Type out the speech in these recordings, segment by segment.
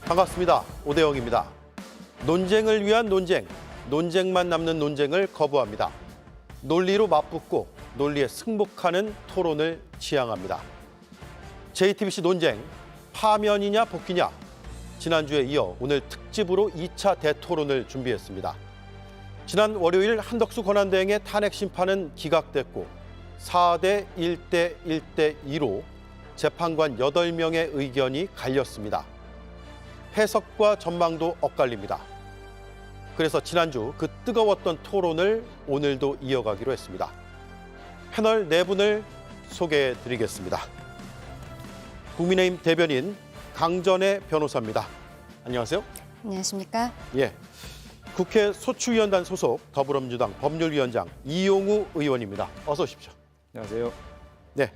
반갑습니다. 오대영입니다. 논쟁을 위한 논쟁, 논쟁만 남는 논쟁을 거부합니다. 논리로 맞붙고 논리에 승복하는 토론을 지향합니다. JTBC 논쟁, 파면이냐 복귀냐. 지난주에 이어 오늘 특집으로 2차 대토론을 준비했습니다. 지난 월요일 한덕수 권한대행의 탄핵 심판은 기각됐고 4대 1대 1대 2로 재판관 8명의 의견이 갈렸습니다. 해석과 전망도 엇갈립니다. 그래서 지난주 그 뜨거웠던 토론을 오늘도 이어가기로 했습니다. 패널 4분을 소개해드리겠습니다. 국민의힘 대변인 강전의 변호사입니다. 안녕하세요. 안녕하십니까? 예, 국회 소추위원단 소속 더불어민주당 법률위원장 이용우 의원입니다. 어서 오십시오. 안녕하세요. 네,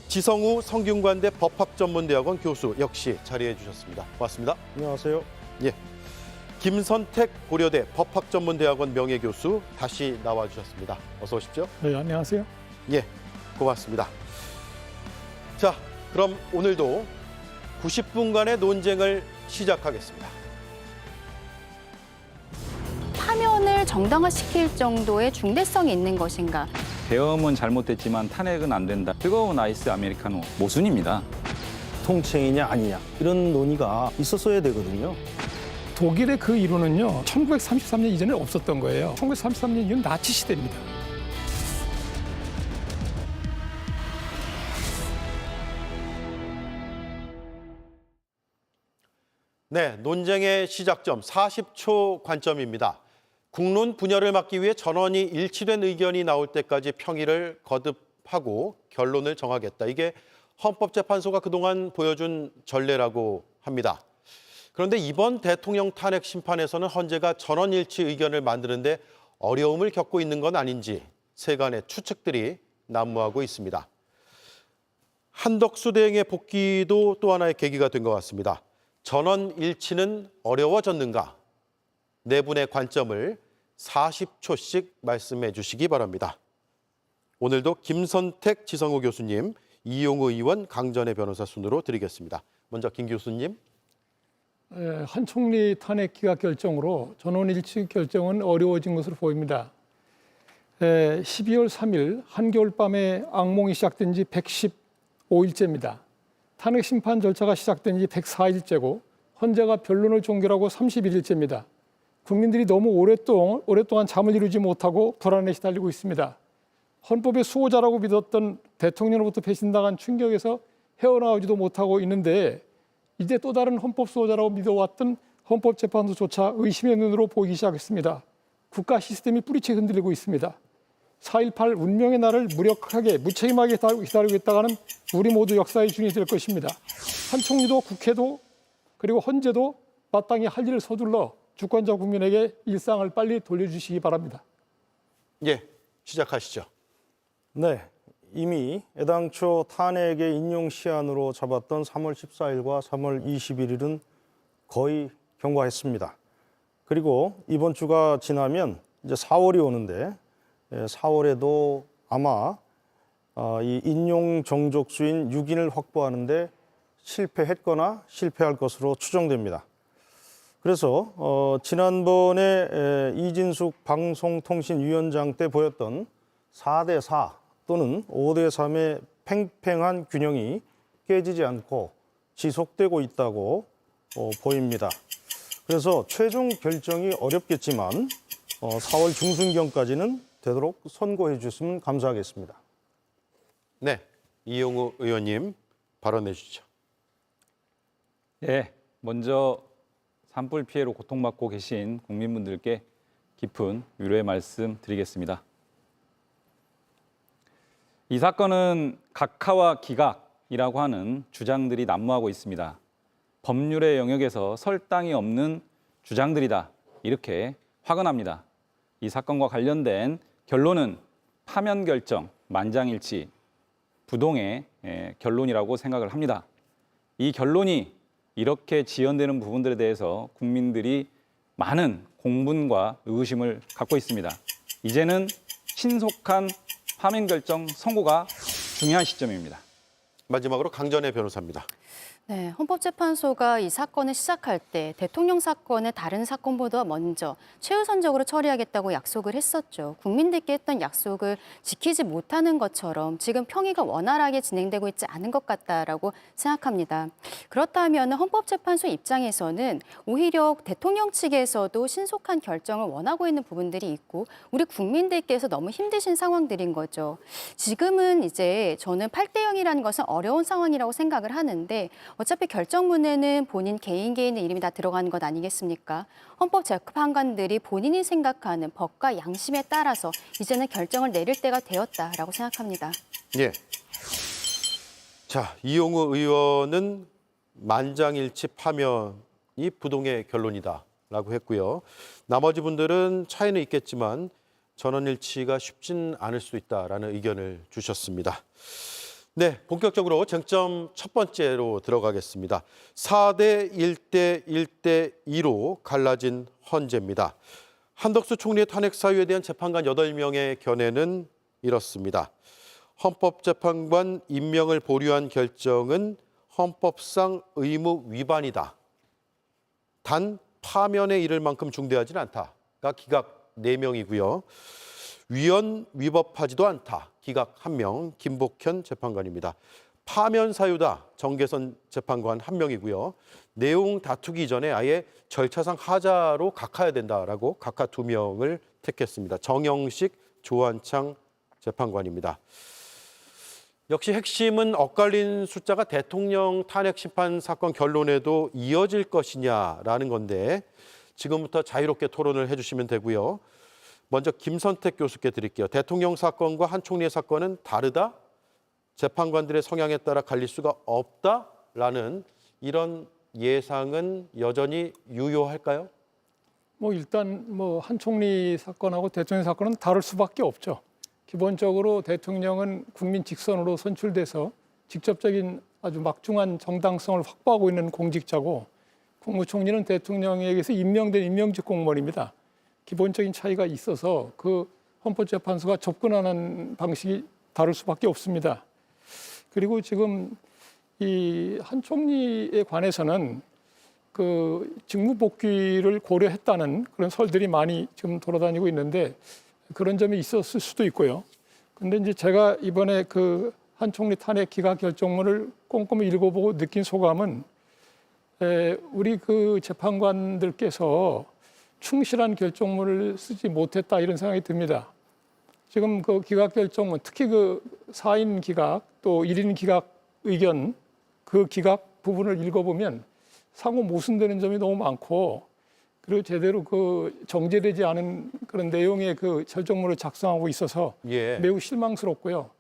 지성우 성균관대 법학전문대학원 교수 역시 자리해 주셨습니다. 고맙습니다. 안녕하세요. 예, 김선택 고려대 법학전문대학원 명예교수 다시 나와주셨습니다. 어서 오십시오. 네, 안녕하세요. 예, 고맙습니다. 자, 그럼 오늘도 90분간의 논쟁을 시작하겠습니다. 파면을 정당화시킬 정도의 중대성이 있는 것인가? 계엄은 잘못됐지만 탄핵은 안 된다. 뜨거운 아이스 아메리카노 모순입니다. 통칭이냐 아니냐 이런 논의가 있었어야 되거든요. 독일의 그 이론은요, 1933년 이전에 없었던 거예요. 1933년 이후는 나치 시대입니다. 네, 논쟁의 시작점 40초 관점입니다. 국론 분열을 막기 위해 전원이 일치된 의견이 나올 때까지 평의를 거듭하고 결론을 정하겠다. 이게 헌법재판소가 그동안 보여준 전례라고 합니다. 그런데 이번 대통령 탄핵 심판에서는 헌재가 전원 일치 의견을 만드는데 어려움을 겪고 있는 건 아닌지 세간의 추측들이 난무하고 있습니다. 한덕수 대행의 복귀도 또 하나의 계기가 된 것 같습니다. 전원 일치는 어려워졌는가? 네 분의 관점을 40초씩 말씀해 주시기 바랍니다. 오늘도 김선택 지성우 교수님, 이용우 의원, 강전의 변호사 순으로 드리겠습니다. 먼저 김 교수님. 한 총리 탄핵 기각 결정으로 전원 일치 결정은 어려워진 것으로 보입니다. 12월 3일 한겨울밤에 악몽이 시작된 지 115일째입니다. 탄핵 심판 절차가 시작된 지 104일째고 헌재가 변론을 종결하고 31일째입니다. 국민들이 너무 오랫동안 잠을 이루지 못하고 불안에 시달리고 있습니다. 헌법의 수호자라고 믿었던 대통령으로부터 배신당한 충격에서 헤어나오지도 못하고 있는데 이제 또 다른 헌법 수호자라고 믿어왔던 헌법재판소조차 의심의 눈으로 보이기 시작했습니다. 국가 시스템이 뿌리채 흔들리고 있습니다. 4.18 운명의 날을 무력하게 무책임하게 기다리고 있다가는 우리 모두 역사의 준이 될 것입니다. 한 총리도 국회도 그리고 헌재도 마땅히 할 일을 서둘러 주권자 국민에게 일상을 빨리 돌려주시기 바랍니다. 예, 시작하시죠. 네, 이미 애당초 탄핵의 인용 시한으로 잡았던 3월 14일과 3월 21일은 거의 경과했습니다. 그리고 이번 주가 지나면 이제 4월이 오는데 4월에도 아마 이 인용 정족수인 6인을 확보하는데 실패했거나 실패할 것으로 추정됩니다. 그래서 지난번에 이진숙 방송통신위원장 때 보였던 4대 4 또는 5대 3의 팽팽한 균형이 깨지지 않고 지속되고 있다고 보입니다. 그래서 최종 결정이 어렵겠지만 4월 중순경까지는 되도록 선고해 주시면 감사하겠습니다. 네, 이용우 의원님 발언해 주시죠. 예, 먼저 산불 피해로 고통받고 계신 국민분들께 깊은 위로의 말씀 드리겠습니다. 이 사건은 각하와 기각이라고 하는 주장들이 난무하고 있습니다. 법률의 영역에서 설당이 없는 주장들이다. 이렇게 화근합니다. 이 사건과 관련된 결론은 파면 결정, 만장일치, 부동의 결론이라고 생각을 합니다. 이 결론이 이렇게 지연되는 부분들에 대해서 국민들이 많은 공분과 의구심을 갖고 있습니다. 이제는 신속한 파면 결정 선고가 중요한 시점입니다. 마지막으로 강전의 변호사입니다. 네, 헌법재판소가 이 사건을 시작할 때 대통령 사건을 다른 사건보다 먼저 최우선적으로 처리하겠다고 약속을 했었죠. 국민들께 했던 약속을 지키지 못하는 것처럼 지금 평의가 원활하게 진행되고 있지 않은 것 같다라고 생각합니다. 그렇다면 헌법재판소 입장에서는 오히려 대통령 측에서도 신속한 결정을 원하고 있는 부분들이 있고 우리 국민들께서 너무 힘드신 상황들인 거죠. 지금은 이제 저는 8대 0이라는 것은 어려운 상황이라고 생각을 하는데 어차피 결정문에는 본인 개인의 이름이 다 들어가는 것 아니겠습니까? 헌법재판관들이 본인이 생각하는 법과 양심에 따라서 이제는 결정을 내릴 때가 되었다라고 생각합니다. 예. 자, 이용우 의원은 만장일치 파면이 부동의 결론이다라고 했고요. 나머지 분들은 차이는 있겠지만 전원일치가 쉽진 않을 수 있다라는 의견을 주셨습니다. 네, 본격적으로 쟁점 첫 번째로 들어가겠습니다. 4대 1대 1대 2로 갈라진 헌재입니다. 한덕수 총리의 탄핵 사유에 대한 재판관 8명의 견해는 이렇습니다. 헌법재판관 임명을 보류한 결정은 헌법상 의무 위반이다. 단 파면에 이를 만큼 중대하지는 않다가 기각 4명이고요. 위헌 위법하지도 않다. 기각 1명 김복현 재판관입니다. 파면 사유다. 정계선 재판관 1명이고요. 내용 다투기 전에 아예 절차상 하자로 각하해야 된다라고 각하 2명을 택했습니다. 정영식, 조한창 재판관입니다. 역시 핵심은 엇갈린 숫자가 대통령 탄핵 심판 사건 결론에도 이어질 것이냐라는 건데 지금부터 자유롭게 토론을 해주시면 되고요. 먼저 김선택 교수께 드릴게요. 대통령 사건과 한 총리의 사건은 다르다? 재판관들의 성향에 따라 갈릴 수가 없다라는 이런 예상은 여전히 유효할까요? 일단 한 총리 사건하고 대통령 사건은 다를 수밖에 없죠. 기본적으로 대통령은 국민 직선으로 선출돼서 직접적인 아주 막중한 정당성을 확보하고 있는 공직자고 국무총리는 대통령에게서 임명된 임명직 공무원입니다. 기본적인 차이가 있어서 그 헌법재판소가 접근하는 방식이 다를 수밖에 없습니다. 그리고 지금 이 한 총리에 관해서는 그 직무 복귀를 고려했다는 그런 설들이 많이 지금 돌아다니고 있는데 그런 점이 있었을 수도 있고요. 근데 이제 제가 이번에 그 한 총리 탄핵 기각 결정문을 꼼꼼히 읽어보고 느낀 소감은 우리 그 재판관들께서 충실한 결정문을 쓰지 못했다 이런 생각이 듭니다. 지금 그 기각 결정문, 특히 그 4인 기각 또 1인 기각 의견 그 기각 부분을 읽어보면 상호 모순되는 점이 너무 많고 그리고 제대로 그 정제되지 않은 그런 내용의 그 결정문을 작성하고 있어서 매우 실망스럽고요.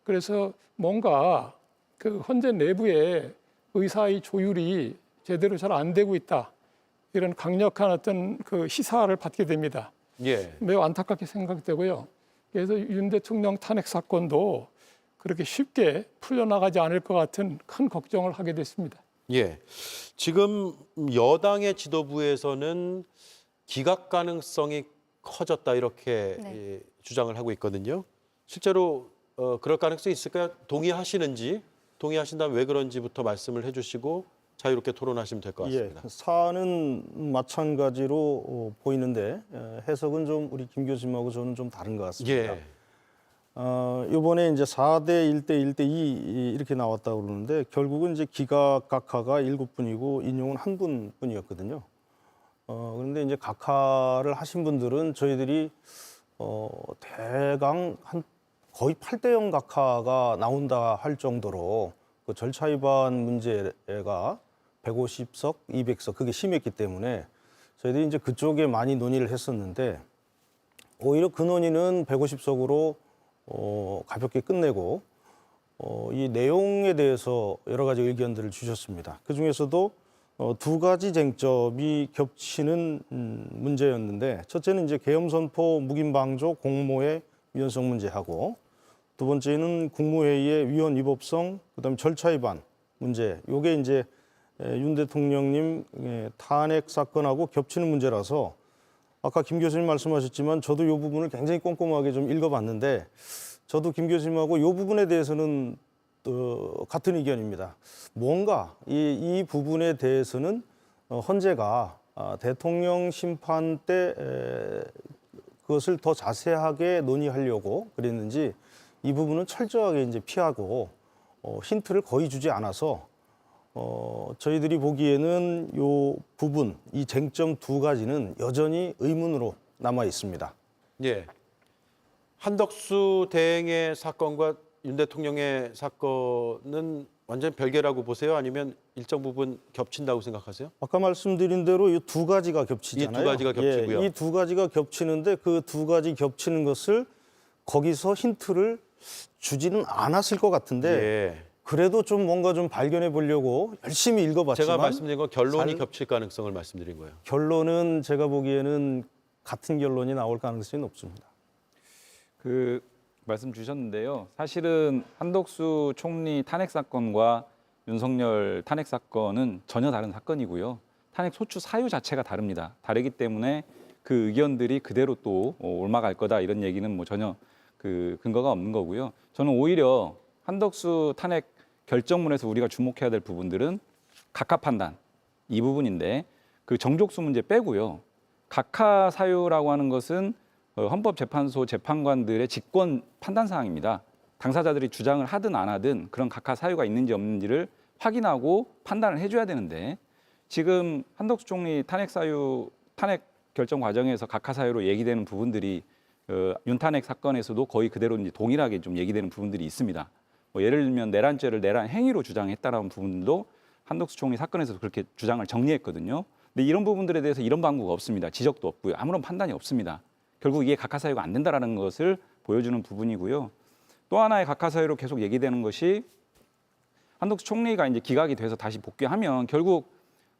그래서 뭔가 그 헌재 내부에 의사의 조율이 제대로 잘 안 되고 있다. 이런 강력한 어떤 그 시사를 받게 됩니다. 매우 안타깝게 생각되고요. 그래서 윤 대통령 탄핵 사건도 그렇게 쉽게 풀려나가지 않을 것 같은 큰 걱정을 하게 됐습니다. 지금 여당의 지도부에서는 기각 가능성이 커졌다 이렇게 주장을 하고 있거든요. 실제로 그럴 가능성이 있을까요? 동의하시는지, 동의하신다면 왜 그런지부터 말씀을 해주시고 자유롭게 토론하시면 될 것 같습니다. 사안은 마찬가지로 보이는데 해석은 좀 우리 김 교수님하고 저는 좀 다른 것 같습니다. 이번에 이제 4대 1대 1대 2 이렇게 나왔다고 그러는데 결국은 이제 기각 각하가 7분이고 인용은 1분뿐이었거든요. 그런데 이제 각하를 하신 분들은 저희들이 대강 한 거의 8대 0 각하가 나온다 할 정도로 그 절차 위반 문제가 150석, 200석 그게 심했기 때문에 저희들이 이제 그쪽에 많이 논의를 했었는데 오히려 그 논의는 150석으로 가볍게 끝내고 이 내용에 대해서 여러 가지 의견들을 주셨습니다. 그 중에서도 두 가지 쟁점이 겹치는 문제였는데 첫째는 이제 계엄선포 묵인방조 공모의 위헌성 문제하고 두 번째는 국무회의의 위헌 위법성 그다음에 절차 위반 문제. 요게 이제 윤 대통령님 탄핵 사건하고 겹치는 문제라서 아까 김 교수님 말씀하셨지만 저도 이 부분을 굉장히 꼼꼼하게 좀 읽어봤는데 저도 김 교수님하고 이 부분에 대해서는 같은 의견입니다. 뭔가 이 부분에 대해서는 헌재가 대통령 심판 때 그것을 더 자세하게 논의하려고 그랬는지 이 부분은 철저하게 이제 피하고 힌트를 거의 주지 않아서 저희들이 보기에는 이 부분, 이 쟁점 두 가지는 여전히 의문으로 남아 있습니다. 예. 한덕수 대행의 사건과 윤 대통령의 사건은 완전 별개라고 보세요? 아니면 일정 부분 겹친다고 생각하세요? 아까 말씀드린 대로 이 두 가지가 겹치잖아요. 이 두 가지가 겹치고요. 이 두 가지가 겹치는데 그 두 가지 겹치는 것을 거기서 힌트를 주지는 않았을 것 같은데 예. 그래도 좀 뭔가 좀 발견해 보려고 열심히 읽어봤지만 제가 말씀드린 건 결론이 잘- 겹칠 가능성을 말씀드린 거예요. 결론은 제가 보기에는 같은 결론이 나올 가능성이 높습니다. 그 말씀 주셨는데요. 사실은 한덕수 총리 탄핵 사건과 윤석열 탄핵 사건은 전혀 다른 사건이고요. 탄핵 소추 사유 자체가 다릅니다. 다르기 때문에 그 의견들이 그대로 또 옮아갈 거다 이런 얘기는 뭐 전혀 그 근거가 없는 거고요. 저는 오히려 한덕수 탄핵 결정문에서 우리가 주목해야 될 부분들은 각하 판단 이 부분인데 그 정족수 문제 빼고요. 각하 사유라고 하는 것은 헌법재판소 재판관들의 직권 판단 사항입니다. 당사자들이 주장을 하든 안 하든 그런 각하 사유가 있는지 없는지를 확인하고 판단을 해줘야 되는데 지금 한덕수 총리 탄핵 결정 과정에서 각하 사유로 얘기되는 부분들이 윤탄핵 사건에서도 거의 그대로 이제 동일하게 좀 얘기되는 부분들이 있습니다. 뭐 예를 들면 내란죄를 내란 행위로 주장했다라는 부분도 한덕수 총리 사건에서도 그렇게 주장을 정리했거든요. 근데 이런 부분들에 대해서 이런 방구가 없습니다. 지적도 없고요. 아무런 판단이 없습니다. 결국 이게 각하 사유가 안 된다라는 것을 보여주는 부분이고요. 또 하나의 각하 사유로 계속 얘기되는 것이 한덕수 총리가 이제 기각이 돼서 다시 복귀하면 결국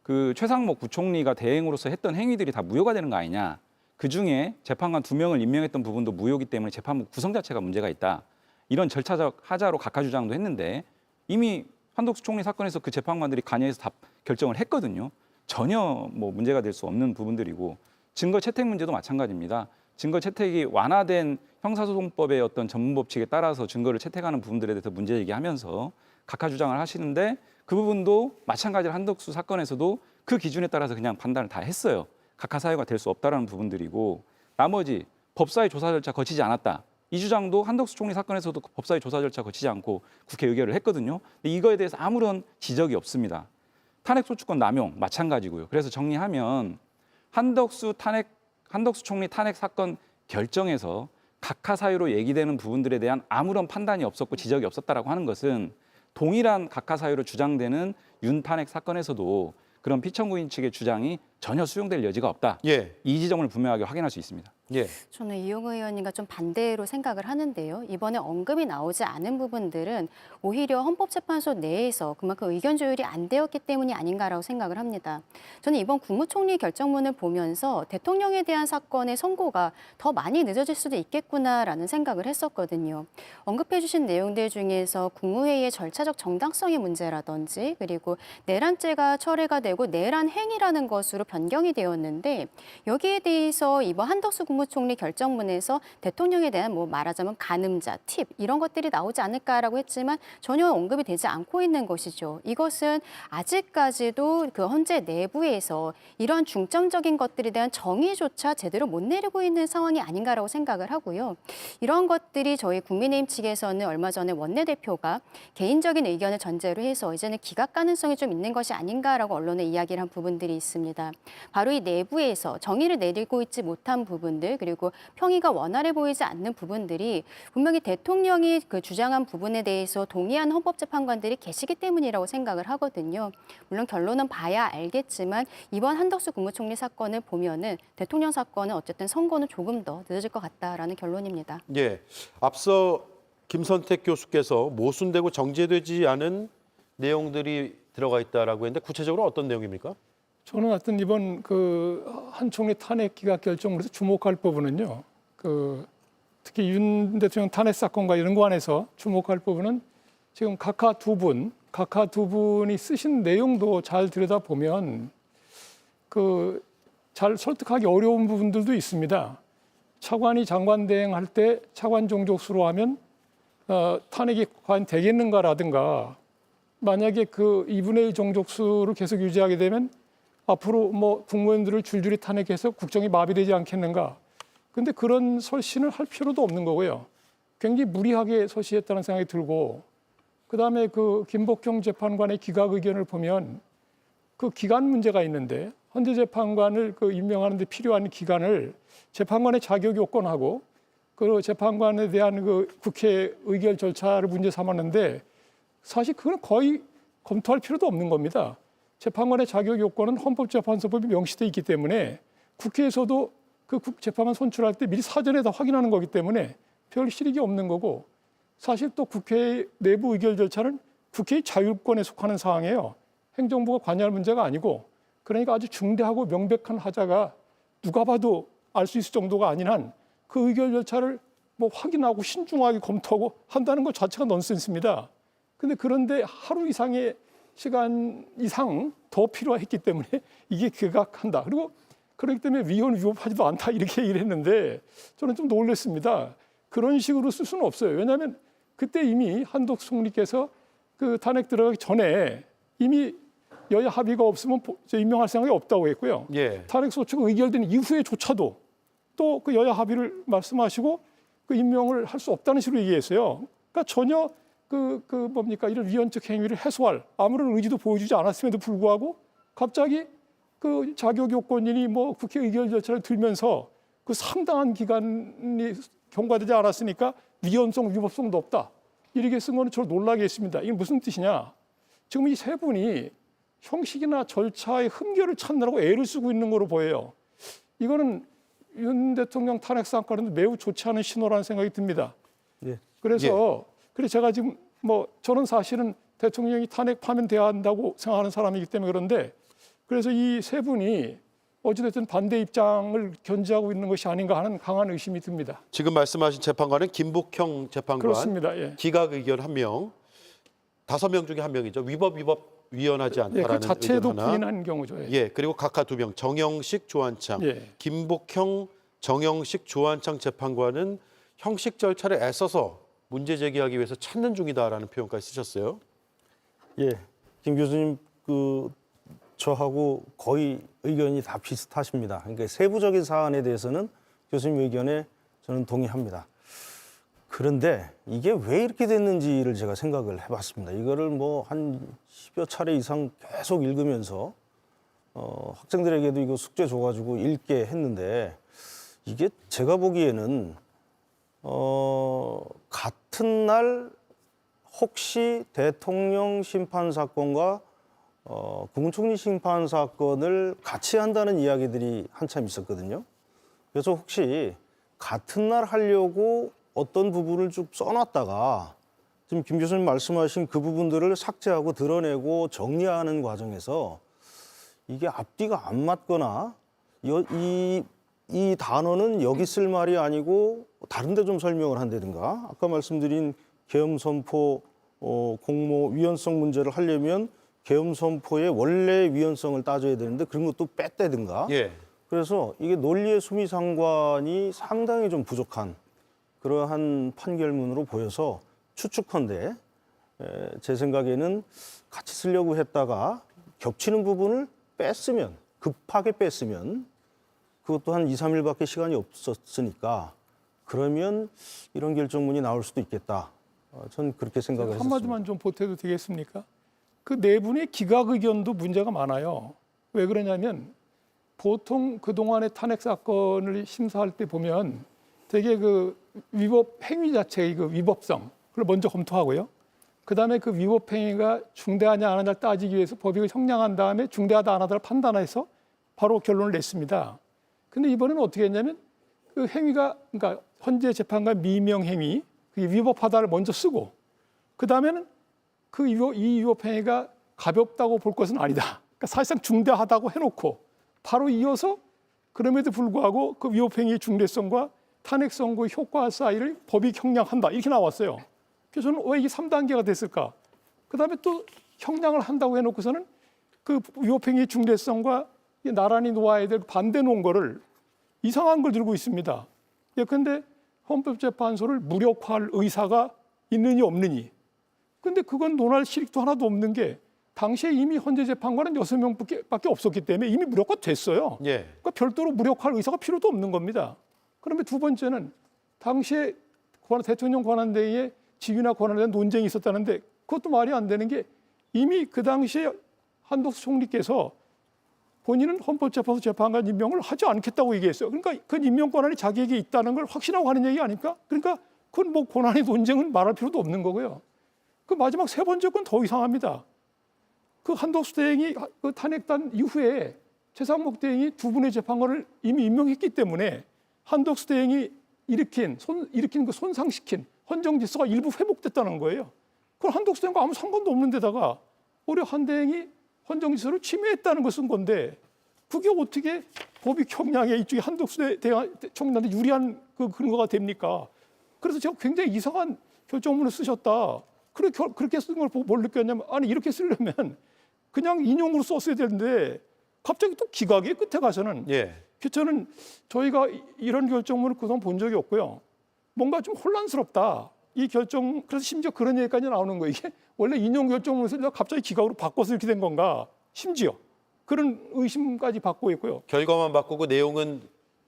그 최상목 부총리가 대행으로서 했던 행위들이 다 무효가 되는 거 아니냐. 그중에 재판관 2명을 임명했던 부분도 무효이기 때문에 재판부 구성 자체가 문제가 있다. 이런 절차적 하자로 각하 주장도 했는데 이미 한덕수 총리 사건에서 그 재판관들이 관여해서 다 결정을 했거든요. 전혀 뭐 문제가 될 수 없는 부분들이고 증거 채택 문제도 마찬가지입니다. 증거 채택이 완화된 형사소송법의 어떤 전문 법칙에 따라서 증거를 채택하는 부분들에 대해서 문제 제기하면서 각하 주장을 하시는데 그 부분도 마찬가지로 한덕수 사건에서도 그 기준에 따라서 그냥 판단을 다 했어요. 각하 사유가 될 수 없다라는 부분들이고 나머지 법사위 조사 절차 거치지 않았다. 이 주장도 한덕수 총리 사건에서도 법사위 조사 절차 거치지 않고 국회 의결을 했거든요. 근데 이거에 대해서 아무런 지적이 없습니다. 탄핵 소추권 남용 마찬가지고요. 그래서 정리하면 한덕수 총리 탄핵 사건 결정에서 각하 사유로 얘기되는 부분들에 대한 아무런 판단이 없었고 지적이 없었다라고 하는 것은 동일한 각하 사유로 주장되는 윤 탄핵 사건에서도 그런 피청구인 측의 주장이 전혀 수용될 여지가 없다. 예. 이 지점을 분명하게 확인할 수 있습니다. 예. 저는 이용호 의원님과 좀 반대로 생각을 하는데요. 이번에 언급이 나오지 않은 부분들은 오히려 헌법재판소 내에서 그만큼 의견 조율이 안 되었기 때문이 아닌가라고 생각을 합니다. 저는 이번 국무총리 결정문을 보면서 대통령에 대한 사건의 선고가 더 많이 늦어질 수도 있겠구나라는 생각을 했었거든요. 언급해 주신 내용들 중에서 국무회의의 절차적 정당성의 문제라든지 그리고 내란죄가 철회가 되고 내란 행위라는 것으로 변경이 되었는데 여기에 대해서 이번 한덕수 국무총리 결정문에서 대통령에 대한 뭐 말하자면 가늠자, 팁 이런 것들이 나오지 않을까라고 했지만 전혀 언급이 되지 않고 있는 것이죠. 이것은 아직까지도 그 헌재 내부에서 이런 중점적인 것들에 대한 정의조차 제대로 못 내리고 있는 상황이 아닌가라고 생각을 하고요. 이런 것들이 저희 국민의힘 측에서는 얼마 전에 원내대표가 개인적인 의견을 전제로 해서 이제는 기각 가능성이 좀 있는 것이 아닌가라고 언론에 이야기를 한 부분들이 있습니다. 바로 이 내부에서 정의를 내리고 있지 못한 부분들 그리고 평의가 원활해 보이지 않는 부분들이 분명히 대통령이 그 주장한 부분에 대해서 동의한 헌법재판관들이 계시기 때문이라고 생각을 하거든요. 물론 결론은 봐야 알겠지만 이번 한덕수 국무총리 사건을 보면은 대통령 사건은 어쨌든 선고는 조금 더 늦어질 것 같다라는 결론입니다. 예. 앞서 김선택 교수께서 모순되고 정제되지 않은 내용들이 들어가 있다라고 했는데 구체적으로 어떤 내용입니까? 저는 하여튼 이번 그 한 총리 탄핵 기각 결정으로서 주목할 부분은요. 그 특히 윤 대통령 탄핵 사건과 이런 거 안에서 주목할 부분은 지금 각하 두 분이 쓰신 내용도 잘 들여다보면 그 잘 설득하기 어려운 부분들도 있습니다. 차관이 장관 대행할 때 차관 종족수로 하면 탄핵이 과연 되겠는가라든가 만약에 그 2분의 1 정족수를 계속 유지하게 되면 앞으로 뭐 국무원들을 줄줄이 탄핵해서 국정이 마비되지 않겠는가. 근데 그런 설신을 할 필요도 없는 거고요. 굉장히 무리하게 설시했다는 생각이 들고 그다음에 그 김복경 재판관의 기각 의견을 보면 그 기간 문제가 있는데 헌재 재판관을 그 임명하는 데 필요한 기간을 재판관의 자격 요건하고 그 재판관에 대한 그 국회 의결 절차를 문제 삼았는데 사실 그건 거의 검토할 필요도 없는 겁니다. 재판관의 자격 요건은 헌법재판소법이 명시돼 있기 때문에 국회에서도 그 재판관 선출할 때 미리 사전에 다 확인하는 거기 때문에 별 실익이 없는 거고 사실 또 국회 내부 의결 절차는 국회의 자율권에 속하는 사항이에요. 행정부가 관여할 문제가 아니고 그러니까 아주 중대하고 명백한 하자가 누가 봐도 알 수 있을 정도가 아닌 한 그 의결 절차를 뭐 확인하고 신중하게 검토하고 한다는 것 자체가 넌센스입니다. 그런데 하루 이상의 시간 이상 더 필요했기 때문에 이게 기각한다. 그리고 그렇기 때문에 위헌하지도 않다 이렇게 얘기를 했는데 저는 좀 놀랐습니다. 그런 식으로 쓸 수는 없어요. 왜냐하면 그때 이미 한덕수 총리께서 그 탄핵 들어가기 전에 이미 여야 합의가 없으면 임명할 생각이 없다고 했고요. 예. 탄핵 소추가 의결된 이후에조차도 또 그 여야 합의를 말씀하시고 그 임명을 할 수 없다는 식으로 얘기했어요. 그러니까 전혀 이런 위헌적 행위를 해소할 아무런 의지도 보여주지 않았음에도 불구하고 갑자기 그 자격 요건인이 뭐 국회 의결 절차를 들면서 그 상당한 기간이 경과되지 않았으니까 위헌성, 위법성도 없다. 이렇게 쓴 거는 저를 놀라게 했습니다. 이게 무슨 뜻이냐? 지금 이 세 분이 형식이나 절차의 흠결을 찾느라고 애를 쓰고 있는 거로 보여요. 이거는 윤 대통령 탄핵 사건은 매우 좋지 않은 신호라는 생각이 듭니다. 예. 그래서 제가 지금 뭐 저는 사실은 대통령이 탄핵하면 돼야 한다고 생각하는 사람이기 때문에 그런데 그래서 이 세 분이 어찌됐든 반대 입장을 견지하고 있는 것이 아닌가 하는 강한 의심이 듭니다. 지금 말씀하신 재판관은 김복형 재판관, 그렇습니다. 예. 기각 의견 1명, 5명 중에 1명이죠. 위헌하지 예, 않다라는 그 자체도 의견 하나. 부인한 경우죠. 예. 예, 그리고 각하 2명, 정영식, 조한창. 예. 김복형, 정영식, 조한창 재판관은 형식 절차를 애써서 문제 제기하기 위해서 찾는 중이다라는 표현까지 쓰셨어요. 예, 김 교수님 저하고 거의 의견이 다 비슷하십니다. 그러니까 세부적인 사안에 대해서는 교수님 의견에 저는 동의합니다. 그런데 이게 왜 이렇게 됐는지를 제가 생각을 해봤습니다. 이거를 뭐 한 10여 차례 이상 계속 읽으면서 학생들에게도 이거 숙제 줘가지고 읽게 했는데 이게 제가 보기에는 같은 날 혹시 대통령 심판 사건과 국무총리 심판 사건을 같이 한다는 이야기들이 한참 있었거든요. 그래서 혹시 같은 날 하려고 어떤 부분을 쭉 써놨다가 지금 김 교수님 말씀하신 그 부분들을 삭제하고 드러내고 정리하는 과정에서 이게 앞뒤가 안 맞거나 이 단어는 여기 쓸 말이 아니고 다른 데 좀 설명을 한다든가 아까 말씀드린 계엄선포 공모 위헌성 문제를 하려면 계엄선포의 원래 위헌성을 따져야 되는데 그런 것도 뺐다든가 예. 그래서 이게 논리의 수미상관이 상당히 좀 부족한 그러한 판결문으로 보여서 추측컨대 제 생각에는 같이 쓰려고 했다가 겹치는 부분을 뺐으면 급하게 뺐으면 그것도 한 2, 3일밖에 시간이 없었으니까 그러면 이런 결정문이 나올 수도 있겠다. 전 그렇게 생각을 했습니다. 한마디만 좀 보태도 되겠습니까? 그 네 분의 기각 의견도 문제가 많아요. 왜 그러냐면 보통 그동안의 탄핵 사건을 심사할 때 보면 되게 그 위법 행위 자체의 그 위법성 그걸 먼저 검토하고요. 그다음에 그 위법 행위가 중대하냐 안 하냐를 따지기 위해서 법익을 형량한 다음에 중대하다 안 하다를 판단해서 바로 결론을 냈습니다. 근데 이번에는 어떻게 했냐면 그 행위가 그러니까 헌재 재판관 미명 행위 그게 위법하다를 먼저 쓰고 그다음에는 이 위법 행위가 가볍다고 볼 것은 아니다. 그러니까 사실상 중대하다고 해놓고 바로 이어서 그럼에도 불구하고 그 위법 행위의 중대성과 탄핵 선고의 효과 사이를 법익 형량한다 이렇게 나왔어요. 그래서 저는 왜 이게 3단계가 됐을까? 그다음에 또 형량을 한다고 해놓고서는 그 위법 행위의 중대성과 나란히 놓아야 될 반대 논거를 이상한 걸 들고 있습니다. 예컨대 헌법재판소를 무력화할 의사가 있느니 없느니. 근데 그건 논할 실익도 하나도 없는 게 당시에 이미 헌재 재판관은 6명밖에 없었기 때문에 이미 무력화 됐어요. 예. 그러니까 별도로 무력화할 의사가 필요도 없는 겁니다. 그러면 두 번째는 당시에 대통령 권한대행의 지위나 권한에 대한 논쟁이 있었다는데 그것도 말이 안 되는 게 이미 그 당시에 한덕수 총리께서 본인은 헌법재판소 재판관 임명을 하지 않겠다고 얘기했어요. 그러니까 그 임명 권한이 자기에게 있다는 걸 확신하고 하는 얘기 아닙니까? 그러니까 그건 뭐 권한의 논쟁은 말할 필요도 없는 거고요. 그 마지막 세 번째 건 더 이상합니다. 그 한덕수 대행이 그 탄핵단 이후에 최상목 대행이 두 분의 재판관을 이미 임명했기 때문에 한덕수 대행이 일으킨 그 손상시킨 헌정 질서가 일부 회복됐다는 거예요. 그건 한덕수 대행과 아무 상관도 없는 데다가 오히려 한 대행이 헌정 질서를 침해했다는 것은 건데 그게 어떻게 법익 형량에 이쪽에 한덕수 총리한테 유리한 그 근거가 됩니까? 그래서 제가 굉장히 이상한 결정문을 쓰셨다. 그렇게 쓴 걸 보고 뭘 느꼈냐면 아니 이렇게 쓰려면 그냥 인용으로 썼어야 되는데 갑자기 또 기각의 끝에 가서는 예. 저는 저희가 이런 결정문을 그동안 본 적이 없고요. 뭔가 좀 혼란스럽다. 이 결정 그래서 심지어 그런 얘기까지 나오는 거예요. 이게 원래 인용 결정문을 쓰려다 갑자기 기각으로 바꿔서 이렇게 된 건가? 심지어 그런 의심까지 받고 있고요. 결과만 바꾸고 내용은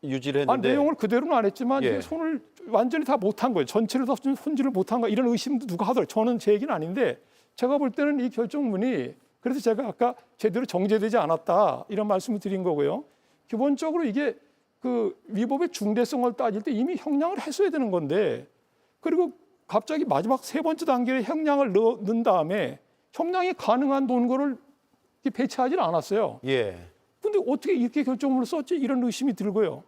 유지를 했는데 내용을 그대로는 안 했지만 예. 이게 손을 완전히 다 못한 거예요. 전체를 다 손질을 못한 거 이런 의심도 누가 하더라고요. 저는 제 얘기는 아닌데 제가 볼 때는 이 결정문이 그래서 제가 아까 제대로 정제되지 않았다 이런 말씀을 드린 거고요. 기본적으로 이게 그 위법의 중대성을 따질 때 이미 형량을 했어야 되는 건데 그리고 갑자기 마지막 세 번째 단계에 형량을 넣은 다음에 형량이 가능한 논거를 배치하지는 않았어요. 예. 근데 어떻게 이렇게 결정문을 썼지? 이런 의심이 들고요.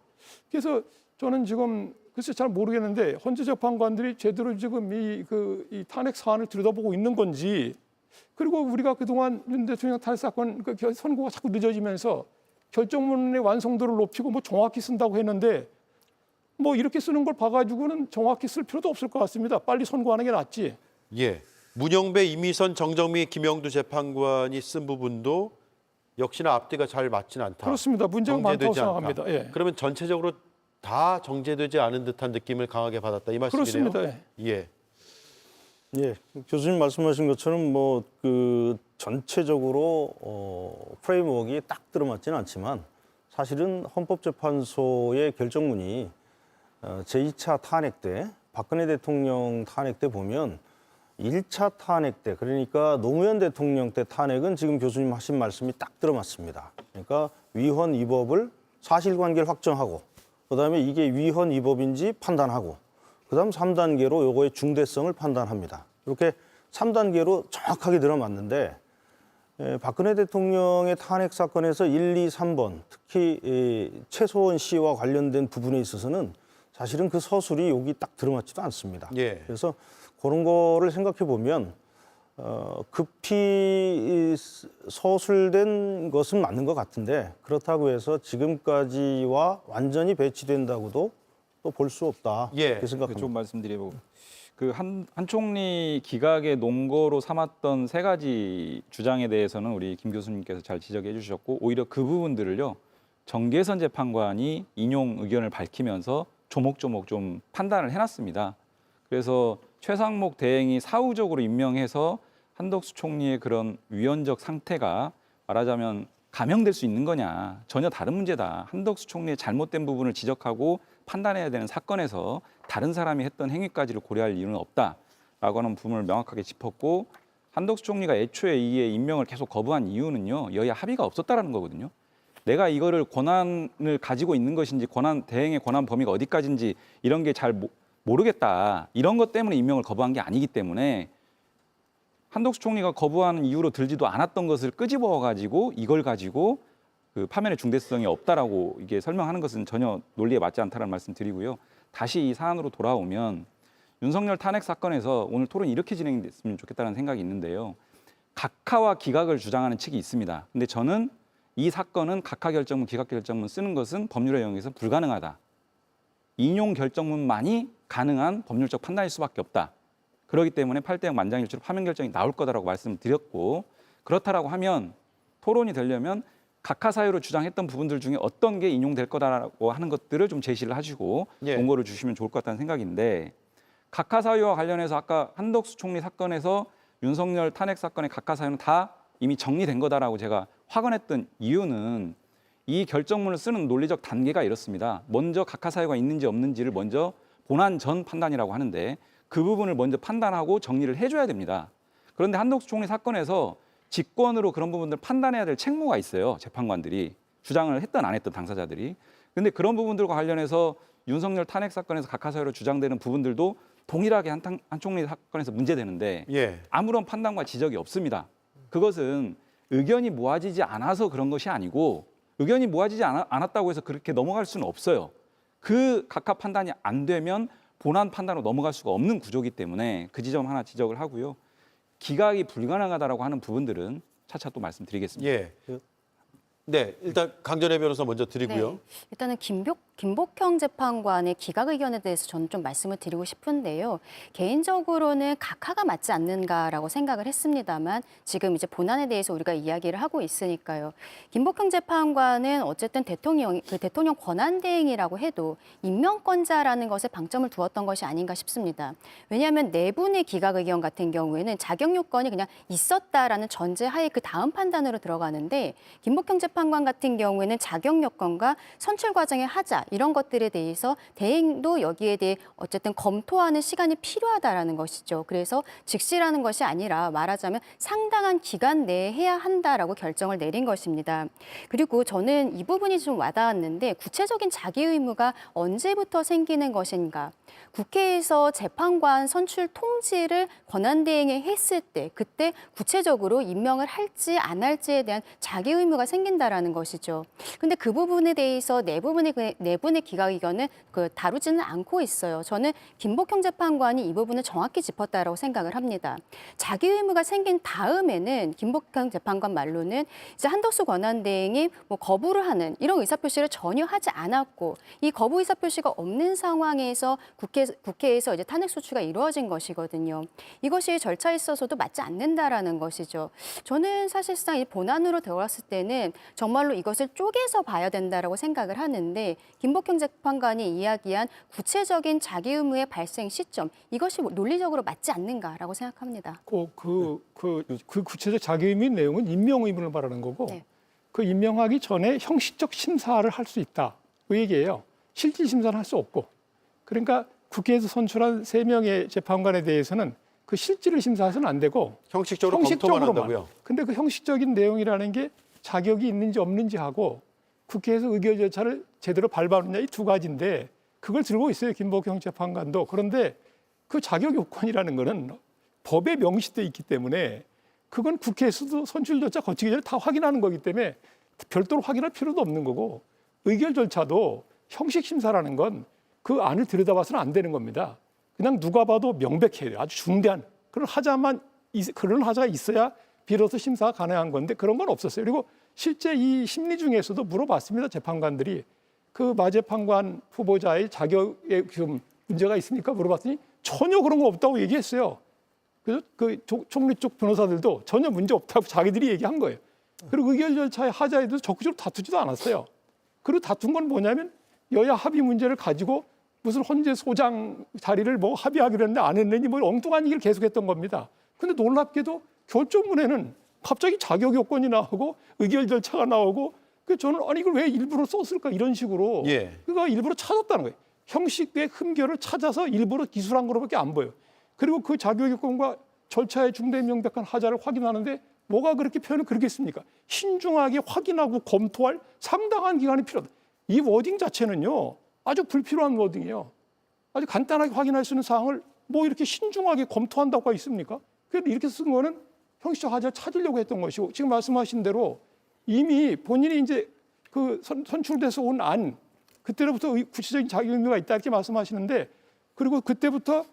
그래서 저는 지금 글쎄 잘 모르겠는데 헌재 재판관들이 제대로 지금 이 탄핵 사안을 들여다보고 있는 건지 그리고 우리가 그동안 윤 대통령 탄핵 사건 선고가 자꾸 늦어지면서 결정문의 완성도를 높이고 뭐 정확히 쓴다고 했는데 뭐 이렇게 쓰는 걸 봐가지고는 정확히 쓸 필요도 없을 것 같습니다. 빨리 선고하는 게 낫지. 예. 문영배, 이미선, 정정미, 김영두 재판관이 쓴 부분도 역시나 앞뒤가 잘 맞지는 않다. 그렇습니다. 문제가 많다고 정제되지 않다. 생각합니다. 예. 그러면 전체적으로 다 정제되지 않은 듯한 느낌을 강하게 받았다 이 말씀이네요. 그렇습니다. 예. 예, 교수님 말씀하신 것처럼 뭐 그 전체적으로 프레임워크가 딱 들어맞지는 않지만 사실은 헌법재판소의 결정문이 제2차 탄핵 때 박근혜 대통령 탄핵 때 보면 1차 탄핵 때 그러니까 노무현 대통령 때 탄핵은 지금 교수님 하신 말씀이 딱 들어맞습니다. 그러니까 위헌 위법을 사실관계를 확정하고 그다음에 이게 위헌 위법인지 판단하고 그다음 3단계로 요거의 중대성을 판단합니다. 이렇게 3단계로 정확하게 들어맞는데 박근혜 대통령의 탄핵 사건에서 1, 2, 3번 특히 최소원 씨와 관련된 부분에 있어서는 사실은 그 서술이 여기 딱 들어맞지도 않습니다. 예. 그래서 그런 거를 생각해 보면 급히 서술된 것은 맞는 것 같은데 그렇다고 해서 지금까지와 완전히 배치된다고도 또 볼 수 없다. 예. 이렇게 생각합니다. 좀 말씀드리고 그 한 총리 기각의 논거로 삼았던 세 가지 주장에 대해서는 우리 김 교수님께서 잘 지적해 주셨고 오히려 그 부분들을요 정계선 재판관이 인용 의견을 밝히면서 조목조목 좀 판단을 해놨습니다. 그래서 최상목 대행이 사후적으로 임명해서 한덕수 총리의 그런 위헌적 상태가 말하자면 감형될 수 있는 거냐 전혀 다른 문제다. 한덕수 총리의 잘못된 부분을 지적하고 판단해야 되는 사건에서 다른 사람이 했던 행위까지를 고려할 이유는 없다라고 하는 부분을 명확하게 짚었고 한덕수 총리가 애초에 이에 임명을 계속 거부한 이유는요 여야 합의가 없었다라는 거거든요. 내가 이거를 권한을 가지고 있는 것인지 대행의 권한 범위가 어디까지인지 이런 게 잘 모르겠다. 이런 것 때문에 임명을 거부한 게 아니기 때문에 한덕수 총리가 거부하는 이유로 들지도 않았던 것을 끄집어 가지고 이걸 가지고 그 파면의 중대성이 없다라고 이게 설명하는 것은 전혀 논리에 맞지 않다는 말씀 드리고요. 다시 이 사안으로 돌아오면 윤석열 탄핵 사건에서 오늘 토론이 이렇게 진행됐으면 좋겠다는 생각이 있는데요. 각하와 기각을 주장하는 측이 있습니다. 근데 저는 이 사건은 각하 결정문, 기각 결정문 쓰는 것은 법률의 영역에서 불가능하다. 인용 결정문만이 가능한 법률적 판단일 수밖에 없다. 그렇기 때문에 8대0 만장일치로 파면 결정이 나올 거다라고 말씀드렸고 그렇다라고 하면 토론이 되려면 각하 사유로 주장했던 부분들 중에 어떤 게 인용될 거다라고 하는 것들을 좀 제시를 하시고 예. 논거를 주시면 좋을 것 같다는 생각인데 각하 사유와 관련해서 아까 한덕수 총리 사건에서 윤석열 탄핵 사건의 각하 사유는 다 이미 정리된 거다라고 제가 확언했던 이유는 이 결정문을 쓰는 논리적 단계가 이렇습니다. 먼저 각하 사유가 있는지 없는지를 먼저 본안 전 판단이라고 하는데 그 부분을 먼저 판단하고 정리를 해줘야 됩니다. 그런데 한덕수 총리 사건에서 직권으로 그런 부분들을 판단해야 될 책무가 있어요. 재판관들이 주장을 했든 안 했든 당사자들이. 근데 그런 부분들과 관련해서 윤석열 탄핵 사건에서 각하 사유로 주장되는 부분들도 동일하게 한 총리 사건에서 문제되는데 예. 아무런 판단과 지적이 없습니다. 그것은 의견이 모아지지 않아서 그런 것이 아니고 의견이 모아지지 않았다고 해서 그렇게 넘어갈 수는 없어요. 그 각하 판단이 안 되면 본안 판단으로 넘어갈 수가 없는 구조이기 때문에 그 지점 하나 지적을 하고요. 기각이 불가능하다라고 하는 부분들은 차차 또 말씀드리겠습니다. 예. 네, 일단 강전혜 변호사 먼저 드리고요. 네, 일단은 김복형 재판관의 기각 의견에 대해서 저는 좀 말씀을 드리고 싶은데요. 개인적으로는 각하가 맞지 않는가라고 생각을 했습니다만 지금 이제 본안에 대해서 우리가 이야기를 하고 있으니까요. 김복형 재판관은 어쨌든 대통령 권한대행이라고 해도 임명권자라는 것에 방점을 두었던 것이 아닌가 싶습니다. 왜냐하면 네 분의 기각 의견 같은 경우에는 자격 요건이 그냥 있었다라는 전제하에 그 다음 판단으로 들어가는데 김복형 재판관 같은 경우에는 자격 요건과 선출 과정의 하자 이런 것들에 대해서 대행도 여기에 대해 어쨌든 검토하는 시간이 필요하다라는 것이죠. 그래서 즉시라는 것이 아니라 말하자면 상당한 기간 내에 해야 한다라고 결정을 내린 것입니다. 그리고 저는 이 부분이 좀 와닿았는데 구체적인 자기 의무가 언제부터 생기는 것인가? 국회에서 재판관 선출 통지를 권한대행에 했을 때 그때 구체적으로 임명을 할지 안 할지에 대한 자기 의무가 생긴다라는 것이죠. 근데 그 부분에 대해서 네 분의 기각 의견은 다루지는 않고 있어요. 저는 김복형 재판관이 이 부분을 정확히 짚었다라고 생각을 합니다. 자기 의무가 생긴 다음에는 김복형 재판관 말로는 이제 한덕수 권한대행이 뭐 거부를 하는 이런 의사표시를 전혀 하지 않았고 이 거부 의사표시가 없는 상황에서 국회에서 이제 탄핵 소추가 이루어진 것이거든요. 이것이 절차에 있어서도 맞지 않는다라는 것이죠. 저는 사실상 이 본안으로 들어갔을 때는 정말로 이것을 쪼개서 봐야 된다라고 생각을 하는데 김복형 재판관이 이야기한 구체적인 자기 의무의 발생 시점 이것이 논리적으로 맞지 않는가라고 생각합니다. 그 구체적 자기 의무 내용은 임명 의무를 말하는 거고 네. 그 임명하기 전에 형식적 심사를 할 수 있다. 그 얘기예요. 실질 심사는 할 수 없고. 그러니까 국회에서 선출한 3명의 재판관에 대해서는 그 실질을 심사해서는 안 되고 형식적으로 검토만 한다고요? 근데 그 형식적인 내용이라는 게 자격이 있는지 없는지 하고 국회에서 의결 절차를 제대로 밟았느냐 이 두 가지인데 그걸 들고 있어요. 김복형 재판관도. 그런데 그 자격 요건이라는 거는 법에 명시돼 있기 때문에 그건 국회에서도 선출 절차 거치기 전에 다 확인하는 거기 때문에 별도로 확인할 필요도 없는 거고 의결 절차도 형식 심사라는 건 그 안을 들여다봐서는 안 되는 겁니다. 그냥 누가 봐도 명백해야 돼요. 아주 중대한 그런 하자가 있어야 비로소 심사가 가능한 건데 그런 건 없었어요. 그리고 실제 이 심리 중에서도 물어봤습니다. 재판관들이 그 마재판관 후보자의 자격에 좀 문제가 있습니까? 물어봤더니 전혀 그런 거 없다고 얘기했어요. 그래서 그 총리 쪽 변호사들도 전혀 문제 없다고 자기들이 얘기한 거예요. 그리고 의결 절차의 하자에도 적극적으로 다투지도 않았어요. 그리고 다툰 건 뭐냐면 여야 합의 문제를 가지고 무슨 헌재 소장 자리를 뭐 합의하기로 했는데 안 했느니 뭐 엉뚱한 얘기를 계속했던 겁니다. 근데 놀랍게도 결정문에는 갑자기 자격 요건이 나오고 의결 절차가 나오고 저는 아니 이걸 왜 일부러 썼을까 이런 식으로 그가 일부러 찾았다는 거예요. 형식의 흠결을 찾아서 일부러 기술한 거로밖에 안 보여요. 그리고 그 자격 요건과 절차의 중대 명백한 하자를 확인하는데 뭐가 그렇게 표현을 그렇게 했습니까? 신중하게 확인하고 검토할 상당한 기간이 필요하다. 이 워딩 자체는요. 아주 불필요한 워딩이에요. 아주 간단하게 확인할 수 있는 사항을 뭐 이렇게 신중하게 검토한다고 있습니까? 그래서 이렇게 쓴 거는 형식적 하자를 찾으려고 했던 것이고 지금 말씀하신 대로 이미 본인이 이제 그 선출돼서 온 안 그때로부터 구체적인 자기 의무가 있다 이렇게 말씀하시는데 그리고 그때부터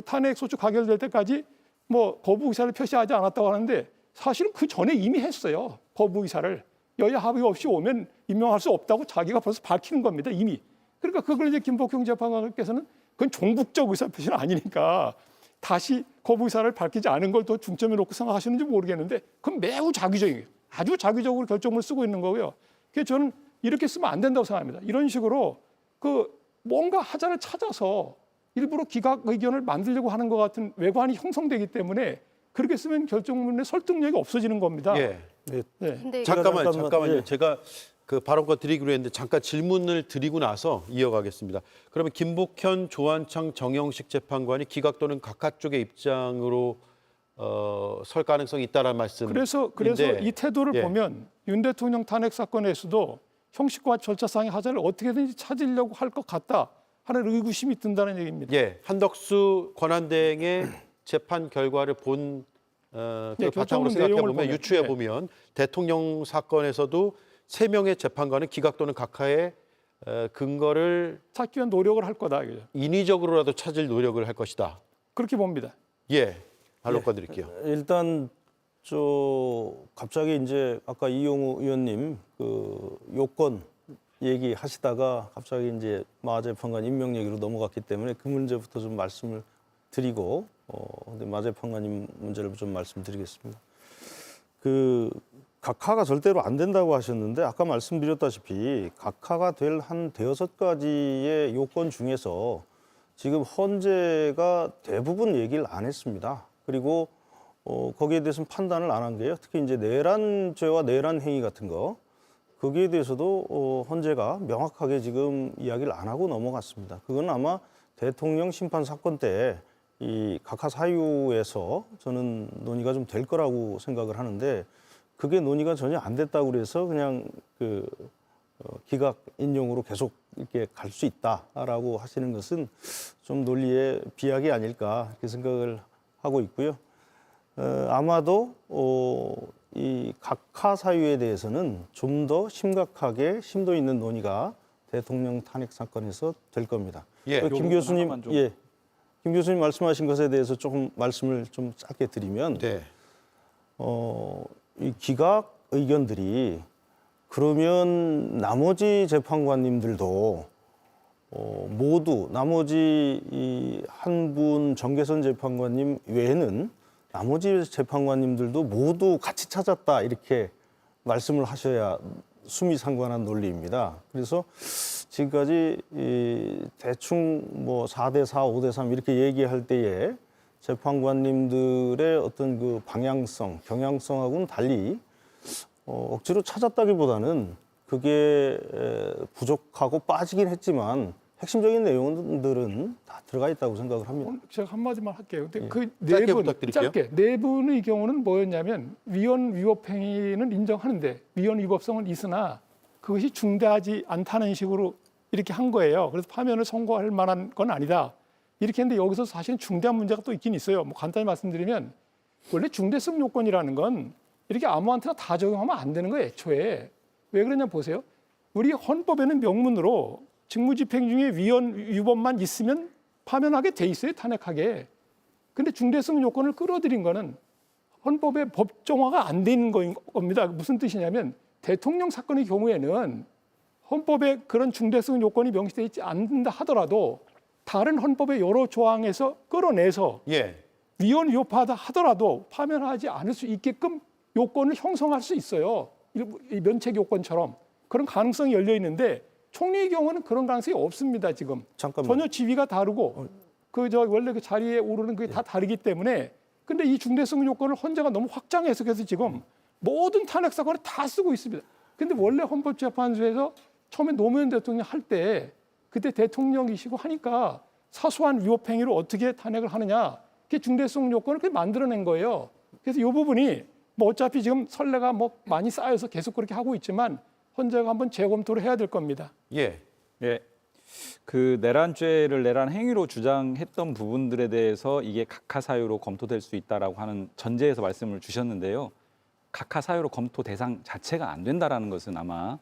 탄핵 소추 가결될 때까지 뭐 거부 의사를 표시하지 않았다고 하는데 사실은 그 전에 이미 했어요. 거부 의사를 여야 합의 없이 오면 임명할 수 없다고 자기가 벌써 밝히는 겁니다. 이미. 그러니까 그걸 이제 김복형 재판관께서는 그건 종북적 의사 표시는 아니니까 다시 거부 의사를 밝히지 않은 걸 더 중점에 놓고 생각하시는지 모르겠는데 그건 매우 자기적이에요. 아주 자기적으로 결정을 쓰고 있는 거고요. 그래서 저는 이렇게 쓰면 안 된다고 생각합니다. 이런 식으로 뭔가 하자를 찾아서 일부러 기각 의견을 만들려고 하는 것 같은 외관이 형성되기 때문에 그렇게 쓰면 결정문의 설득력이 없어지는 겁니다. 예. 네. 네. 근데 잠깐만요. 예. 제가 그 발언권 드리기로 했는데 잠깐 질문을 드리고 나서 이어가겠습니다. 그러면 김복현, 조한창, 정영식 재판관이 기각 또는 각하 쪽의 입장으로 설 가능성이 있다라는 말씀인데. 그래서 이 태도를 예. 보면 윤 대통령 탄핵 사건에서도 형식과 절차상의 하자를 어떻게든지 찾으려고 할 것 같다 하는 의구심이 든다는 얘기입니다. 예, 한덕수 권한대행의 재판 결과를 본 네, 그 바탕으로 결정문 생각해 내용을 보면 보면, 유추해 네. 보면 대통령 사건에서도 3명의 재판관은 기각 또는 각하의 근거를 찾기 위한 노력을 할 거다. 이거죠. 인위적으로라도 찾을 노력을 할 것이다. 그렇게 봅니다. 예, 발언권 드릴게요. 일단 갑자기 이제 아까 이용우 의원님 그 요건 얘기하시다가 갑자기 이제 마 재판관 임명 얘기로 넘어갔기 때문에 그 문제부터 좀 말씀을 드리고 근데 마 재판관님 문제를 좀 말씀드리겠습니다. 그 각하가 절대로 안 된다고 하셨는데 아까 말씀드렸다시피 각하가 될 한 대여섯 가지의 요건 중에서 지금 헌재가 대부분 얘기를 안 했습니다. 그리고 거기에 대해서는 판단을 안 한 게요. 특히 이제 내란죄와 내란 행위 같은 거 거기에 대해서도 헌재가 명확하게 지금 이야기를 안 하고 넘어갔습니다. 그건 아마 대통령 심판 사건 때 이 각하 사유에서 저는 논의가 좀 될 거라고 생각을 하는데 그게 논의가 전혀 안 됐다고 그래서 그냥 기각 인용으로 계속 이렇게 갈 수 있다라고 하시는 것은 좀 논리의 비약이 아닐까 이렇게 생각을 하고 있고요. 아마도 이 각하 사유에 대해서는 좀 더 심각하게 심도 있는 논의가 대통령 탄핵 사건에서 될 겁니다. 예. 김 교수님, 김 교수님 말씀하신 것에 대해서 조금 말씀을 좀 짧게 드리면, 네. 이 기각 의견들이 그러면 나머지 재판관님들도 모두 나머지 이 한 분 정계선 재판관님 외에는 나머지 재판관님들도 모두 같이 찾았다 이렇게 말씀을 하셔야 수미상관한 논리입니다. 그래서 지금까지 대충 뭐 4대 4, 5대 3 이렇게 얘기할 때에 재판관님들의 어떤 그 방향성, 경향성하고는 달리 억지로 찾았다기보다는 그게 부족하고 빠지긴 했지만 핵심적인 내용들은 다 들어가 있다고 생각을 합니다. 제가 한마디만 할게요. 근데 그 짧게 네 분, 부탁드릴게요. 짧게 네 분의 경우는 뭐였냐면 위헌 위법 행위는 인정하는데 위헌 위법성은 있으나 그것이 중대하지 않다는 식으로 이렇게 한 거예요. 그래서 파면을 선고할 만한 건 아니다. 이렇게 했는데 여기서 사실은 중대한 문제가 또 있긴 있어요. 뭐 간단히 말씀드리면 원래 중대성 요건이라는 건 이렇게 아무한테나 다 적용하면 안 되는 거예요. 애초에. 왜 그러냐 보세요. 우리 헌법에는 명문으로 직무집행 중에 위헌 위법만 있으면 파면하게 돼 있어요. 탄핵하게. 근데 중대성 요건을 끌어들인 거는 헌법에 법정화가 안 돼 있는 겁니다. 무슨 뜻이냐면 대통령 사건의 경우에는 헌법에 그런 중대성 요건이 명시되어 있지 않는다 하더라도 다른 헌법의 여러 조항에서 끌어내서 예. 위헌 위법하다 하더라도 파면하지 않을 수 있게끔 요건을 형성할 수 있어요. 이 면책 요건처럼 그런 가능성이 열려 있는데 총리의 경우는 그런 가능성이 없습니다. 지금 잠깐만. 전혀 지위가 다르고 원래 그 자리에 오르는 그게 다 다르기 때문에 근데 이 중대성 요건을 헌재가 너무 확장 해석해서 지금 모든 탄핵 사건을 다 쓰고 있습니다. 근데 원래 헌법재판소에서 처음에 노무현 대통령 할 때 그때 대통령이시고 하니까 사소한 위법 행위를 어떻게 탄핵을 하느냐 그게 중대성 요건을 그렇게 만들어낸 거예요. 그래서 이 부분이 뭐 어차피 지금 선례가 뭐 많이 쌓여서 계속 그렇게 하고 있지만 헌재가 한번 재검토를 해야 될 겁니다. 예. 예. 그 내란죄를 내란 행위로 주장했던 부분들에 대해서 이게 각하 사유로 검토될 수 있다라고 하는 전제에서 말씀을 주셨는데요. 각하 사유로 검토 대상 자체가 안 된다라는 것은 아마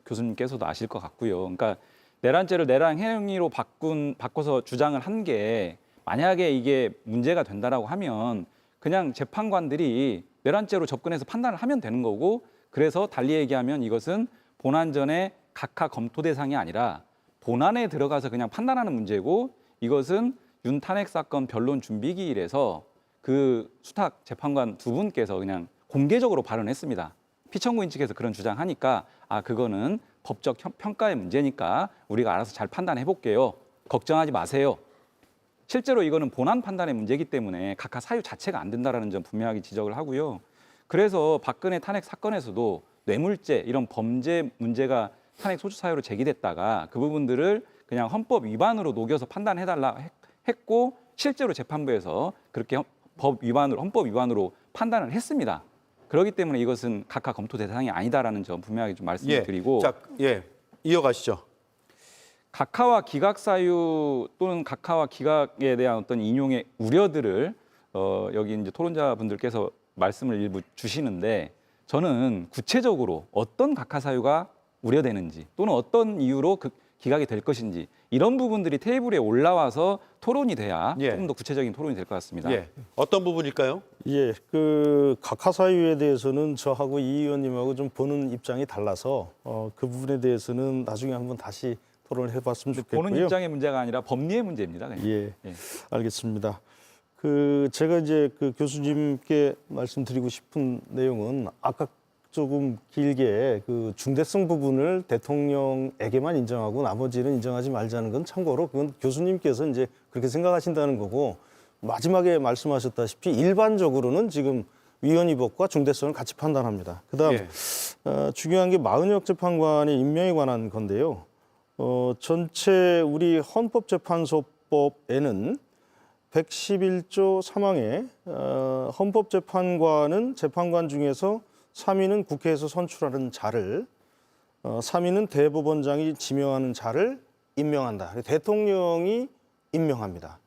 교수님께서도 아실 것 같고요. 그러니까 내란죄를 내란 행위로 바꿔서 주장을 한 게 만약에 이게 문제가 된다라고 하면 그냥 재판관들이 내란죄로 접근해서 판단을 하면 되는 거고 그래서 달리 얘기하면 이것은 본안 전에 각하 검토 대상이 아니라 본안에 들어가서 그냥 판단하는 문제고 이것은 윤 탄핵 사건 변론 준비기일에서 그 수탁 재판관 두 분께서 그냥 공개적으로 발언했습니다. 피청구인 측에서 그런 주장하니까 그거는 법적 평가의 문제니까 우리가 알아서 잘 판단해 볼게요. 걱정하지 마세요. 실제로 이거는 본안 판단의 문제이기 때문에 각하 사유 자체가 안 된다라는 점 분명하게 지적을 하고요. 그래서 박근혜 탄핵 사건에서도 뇌물죄 이런 범죄 문제가 탄핵 소추 사유로 제기됐다가 그 부분들을 그냥 헌법 위반으로 녹여서 판단해달라 했고 실제로 재판부에서 그렇게 헌법 위반으로 판단을 했습니다. 그렇기 때문에 이것은 각하 검토 대상이 아니다라는 점 분명하게 좀 말씀을 드리고 자, 이어가시죠. 각하와 기각 사유 또는 각하와 기각에 대한 어떤 인용의 우려들을 여기 이제 토론자분들께서 말씀을 일부 주시는데 저는 구체적으로 어떤 각하 사유가 우려되는지 또는 어떤 이유로 기각이 될 것인지 이런 부분들이 테이블에 올라와서 토론이 돼야 조금 더 구체적인 토론이 될 것 같습니다. 어떤 부분일까요? 예, 그 각하 사유에 대해서는 저하고 이 의원님하고 좀 보는 입장이 달라서 그 부분에 대해서는 나중에 한번 다시 토론을 해봤으면 좋겠고요. 보는 입장의 문제가 아니라 법리의 문제입니다. 그냥. 예, 알겠습니다. 그 제가 이제 그 교수님께 말씀드리고 싶은 내용은 아까 조금 길게 그 중대성 부분을 대통령에게만 인정하고 나머지는 인정하지 말자는 건 참고로 그건 교수님께서 이제 그렇게 생각하신다는 거고 마지막에 말씀하셨다시피 일반적으로는 지금 위헌위법과 중대성을 같이 판단합니다. 그다음 중요한 게 마은혁 재판관의 임명에 관한 건데요. 전체 우리 헌법재판소법에는 111조 3항에 헌법재판관은 재판관 중에서 3위는 국회에서 선출하는 자를 3위는 대법원장이 지명하는 자를 임명한다. 대통령이 임명합니다.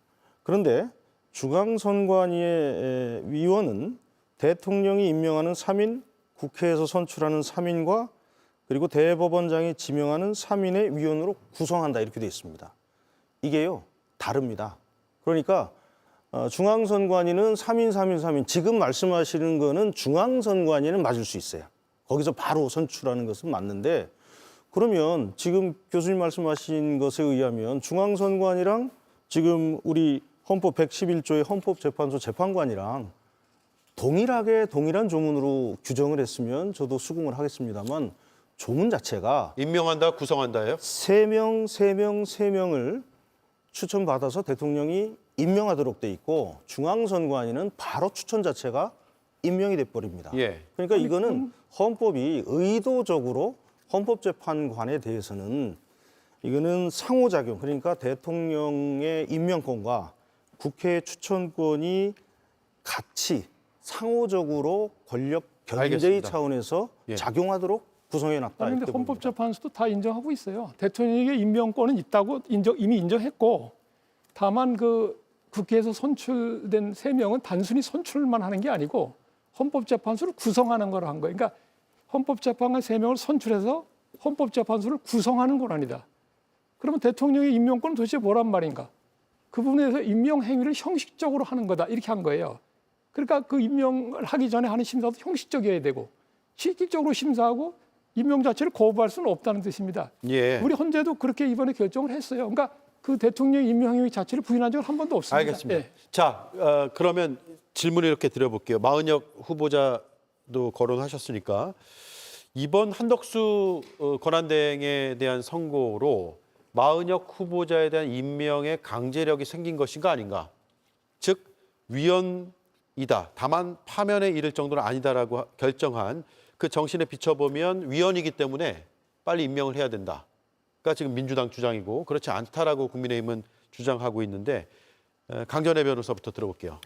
그런데 중앙선관위의 위원은 대통령이 임명하는 3인, 국회에서 선출하는 3인과 그리고 대법원장이 지명하는 3인의 위원으로 구성한다 이렇게 되어 있습니다. 이게요 다릅니다. 그러니까 중앙선관위는 3인 지금 말씀하시는 거는 중앙선관위는 맞을 수 있어요. 거기서 바로 선출하는 것은 맞는데 그러면 지금 교수님 말씀하신 것에 의하면 중앙선관위랑 지금 우리 헌법 111조의 헌법재판소 재판관이랑 동일한 조문으로 규정을 했으면 저도 수긍을 하겠습니다만 조문 자체가 임명한다, 구성한다예요? 3명을 추천받아서 대통령이 임명하도록 돼 있고 중앙선관위는 바로 추천 자체가 임명이 돼버립니다. 그러니까 이거는 헌법이 의도적으로 헌법재판관에 대해서는 이거는 상호작용 그러니까 대통령의 임명권과 국회의 추천권이 같이 상호적으로 권력 견제의 알겠습니다. 차원에서 작용하도록 구성해놨다. 그런데 헌법재판소도 다 인정하고 있어요. 대통령에게 임명권은 있다고 이미 인정했고 다만 그 국회에서 선출된 3명은 단순히 선출만 하는 게 아니고 헌법재판소를 구성하는 걸 한 거예요. 그러니까 헌법재판관 3명을 선출해서 헌법재판소를 구성하는 권한이다. 그러면 대통령의 임명권은 도대체 뭐란 말인가? 그 부분에 대해서 임명 행위를 형식적으로 하는 거다. 이렇게 한 거예요. 그러니까 그 임명을 하기 전에 하는 심사도 형식적이어야 되고 실질적으로 심사하고 임명 자체를 거부할 수는 없다는 뜻입니다. 우리 헌재도 그렇게 이번에 결정을 했어요. 그러니까 그 대통령 임명 행위 자체를 부인한 적은 한 번도 없습니다. 알겠습니다. 자, 그러면 질문을 이렇게 드려볼게요. 마은혁 후보자도 거론하셨으니까 이번 한덕수 권한대행에 대한 선고로 마은혁 후보자에 대한 임명의 강제력이 생긴 것인가 아닌가? 즉 위헌이다. 다만 파면에 이를 정도는 아니다라고 결정한 그 정신에 비춰보면 위헌이기 때문에 빨리 임명을 해야 된다. 가 지금 민주당 주장이고 그렇지 않다라고 국민의힘은 주장하고 있는데 강전혜 변호사부터 들어볼게요.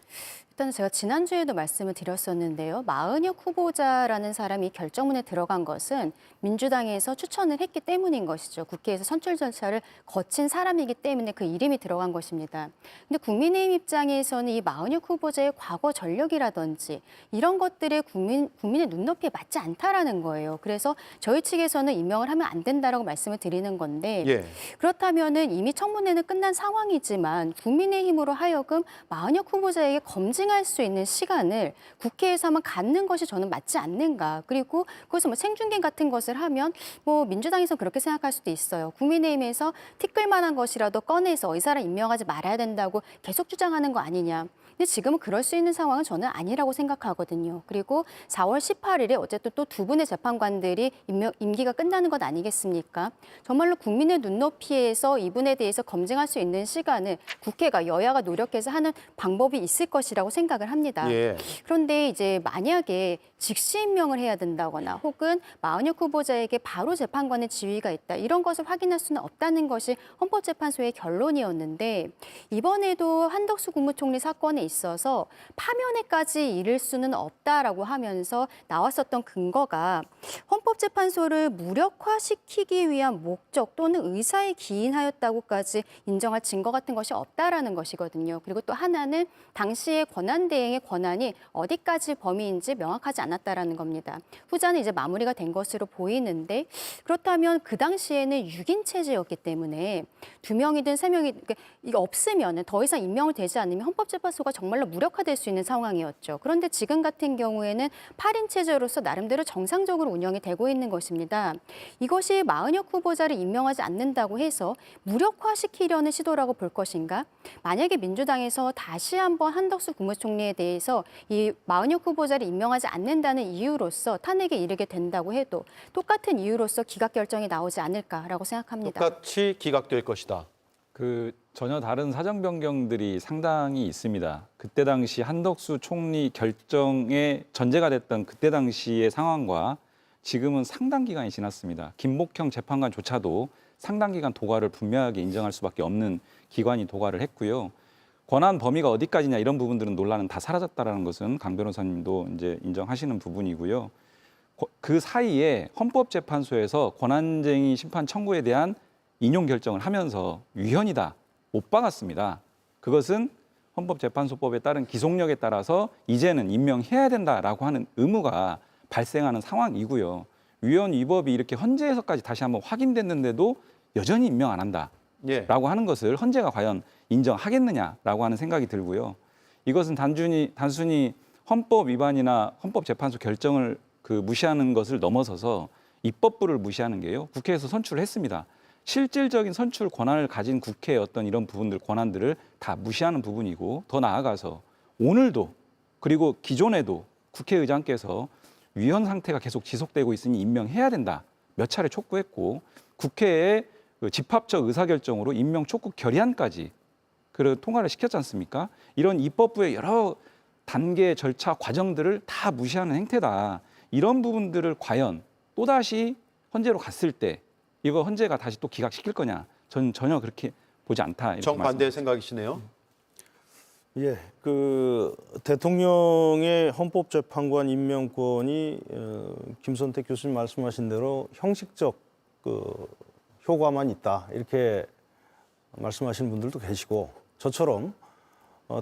일단 제가 지난주에도 말씀을 드렸었는데요. 마은혁 후보자라는 사람이 결정문에 들어간 것은 민주당에서 추천을 했기 때문인 것이죠. 국회에서 선출 절차를 거친 사람이기 때문에 그 이름이 들어간 것입니다. 근데 국민의힘 입장에서는 이 마은혁 후보자의 과거 전력이라든지 이런 것들에 국민의 눈높이에 맞지 않다라는 거예요. 그래서 저희 측에서는 임명을 하면 안 된다라고 말씀을 드리는 건데 그렇다면은 이미 청문회는 끝난 상황이지만 국민의힘으로 하여금 마은혁 후보자에게 검증 검증할 수 있는 시간을 국회에서만 갖는 것이 저는 맞지 않는가. 그리고 거기서 뭐 생중계 같은 것을 하면 뭐 민주당에서 그렇게 생각할 수도 있어요. 국민의힘에서 티끌 만한 것이라도 꺼내서 이 사람 임명하지 말아야 된다고 계속 주장하는 거 아니냐. 근데 지금은 그럴 수 있는 상황은 저는 아니라고 생각하거든요. 그리고 4월 18일에 어쨌든 또 두 분의 재판관들이 임기가 끝나는 것 아니겠습니까? 정말로 국민의 눈높이에서 이분에 대해서 검증할 수 있는 시간을 국회가 여야가 노력해서 하는 방법이 있을 것이라고 생각을 합니다. 예. 그런데 이제 만약에 즉시 임명을 해야 된다거나 혹은 마은혁 후보자에게 바로 재판관의 지위가 있다 이런 것을 확인할 수는 없다는 것이 헌법재판소의 결론이었는데 이번에도 한덕수 국무총리 사건에 있어서 파면에까지 이를 수는 없다라고 하면서 나왔었던 근거가 헌법재판소를 무력화시키기 위한 목적 또는 의사에 기인하였다고까지 인정할 증거 같은 것이 없다라는 것이거든요. 그리고 또 하나는 당시의 권한대행의 권한이 어디까지 범위인지 명확하지 않았다라는 겁니다. 후자는 이제 마무리가 된 것으로 보이는데 그렇다면 그 당시에는 6인 체제였기 때문에 2명이든 3명이든 이게 없으면 더 이상 임명을 되지 않으면 헌법재판소가 정말로 무력화될 수 있는 상황이었죠. 그런데 지금 같은 경우에는 8인 체제로서 나름대로 정상적으로 운영이 되고 있는 것입니다. 이것이 마은혁 후보자를 임명하지 않는다고 해서 무력화시키려는 시도라고 볼 것인가? 만약에 민주당에서 다시 한번 한덕수 국무총리에 대해서 이 마은혁 후보자를 임명하지 않는다는 이유로서 탄핵에 이르게 된다고 해도 똑같은 이유로서 기각 결정이 나오지 않을까라고 생각합니다. 똑같이 기각될 것이다. 그 전혀 다른 사정 변경들이 상당히 있습니다. 그때 당시 한덕수 총리 결정에 전제가 됐던 그때 당시의 상황과 지금은 상당 기간이 지났습니다. 김복형 재판관조차도 상당 기간 도과를 분명하게 인정할 수밖에 없는 기관이 도과를 했고요. 권한 범위가 어디까지냐 이런 부분들은 논란은 다 사라졌다라는 것은 강 변호사님도 이제 인정하시는 부분이고요. 그 사이에 헌법재판소에서 권한쟁의 심판 청구에 대한 인용 결정을 하면서 위헌이다 못 박았습니다. 그것은 헌법재판소법에 따른 기속력에 따라서 이제는 임명해야 된다라고 하는 의무가 발생하는 상황이고요. 위헌 위법이 이렇게 헌재에서까지 다시 한번 확인됐는데도 여전히 임명 안 한다라고 예. 하는 것을 헌재가 과연 인정하겠느냐라고 하는 생각이 들고요. 이것은 단순히 헌법 위반이나 헌법재판소 결정을 무시하는 것을 넘어서서 입법부를 무시하는 게요. 국회에서 선출을 했습니다. 실질적인 선출 권한을 가진 국회의 어떤 이런 부분들, 권한들을 다 무시하는 부분이고 더 나아가서 오늘도 그리고 기존에도 국회의장께서 위헌 상태가 계속 지속되고 있으니 임명해야 된다. 몇 차례 촉구했고 국회의 집합적 의사결정으로 임명 촉구 결의안까지 통과를 시켰지 않습니까? 이런 입법부의 여러 단계 절차 과정들을 다 무시하는 행태다. 이런 부분들을 과연 또다시 헌재로 갔을 때 이거 헌재가 다시 또 기각시킬 거냐? 저는 전혀 그렇게 보지 않다. 이렇게 정반대의 생각이시네요. 예, 대통령의 헌법재판관 임명권이 김선택 교수님 말씀하신 대로 형식적 효과만 있다 이렇게 말씀하시는 분들도 계시고 저처럼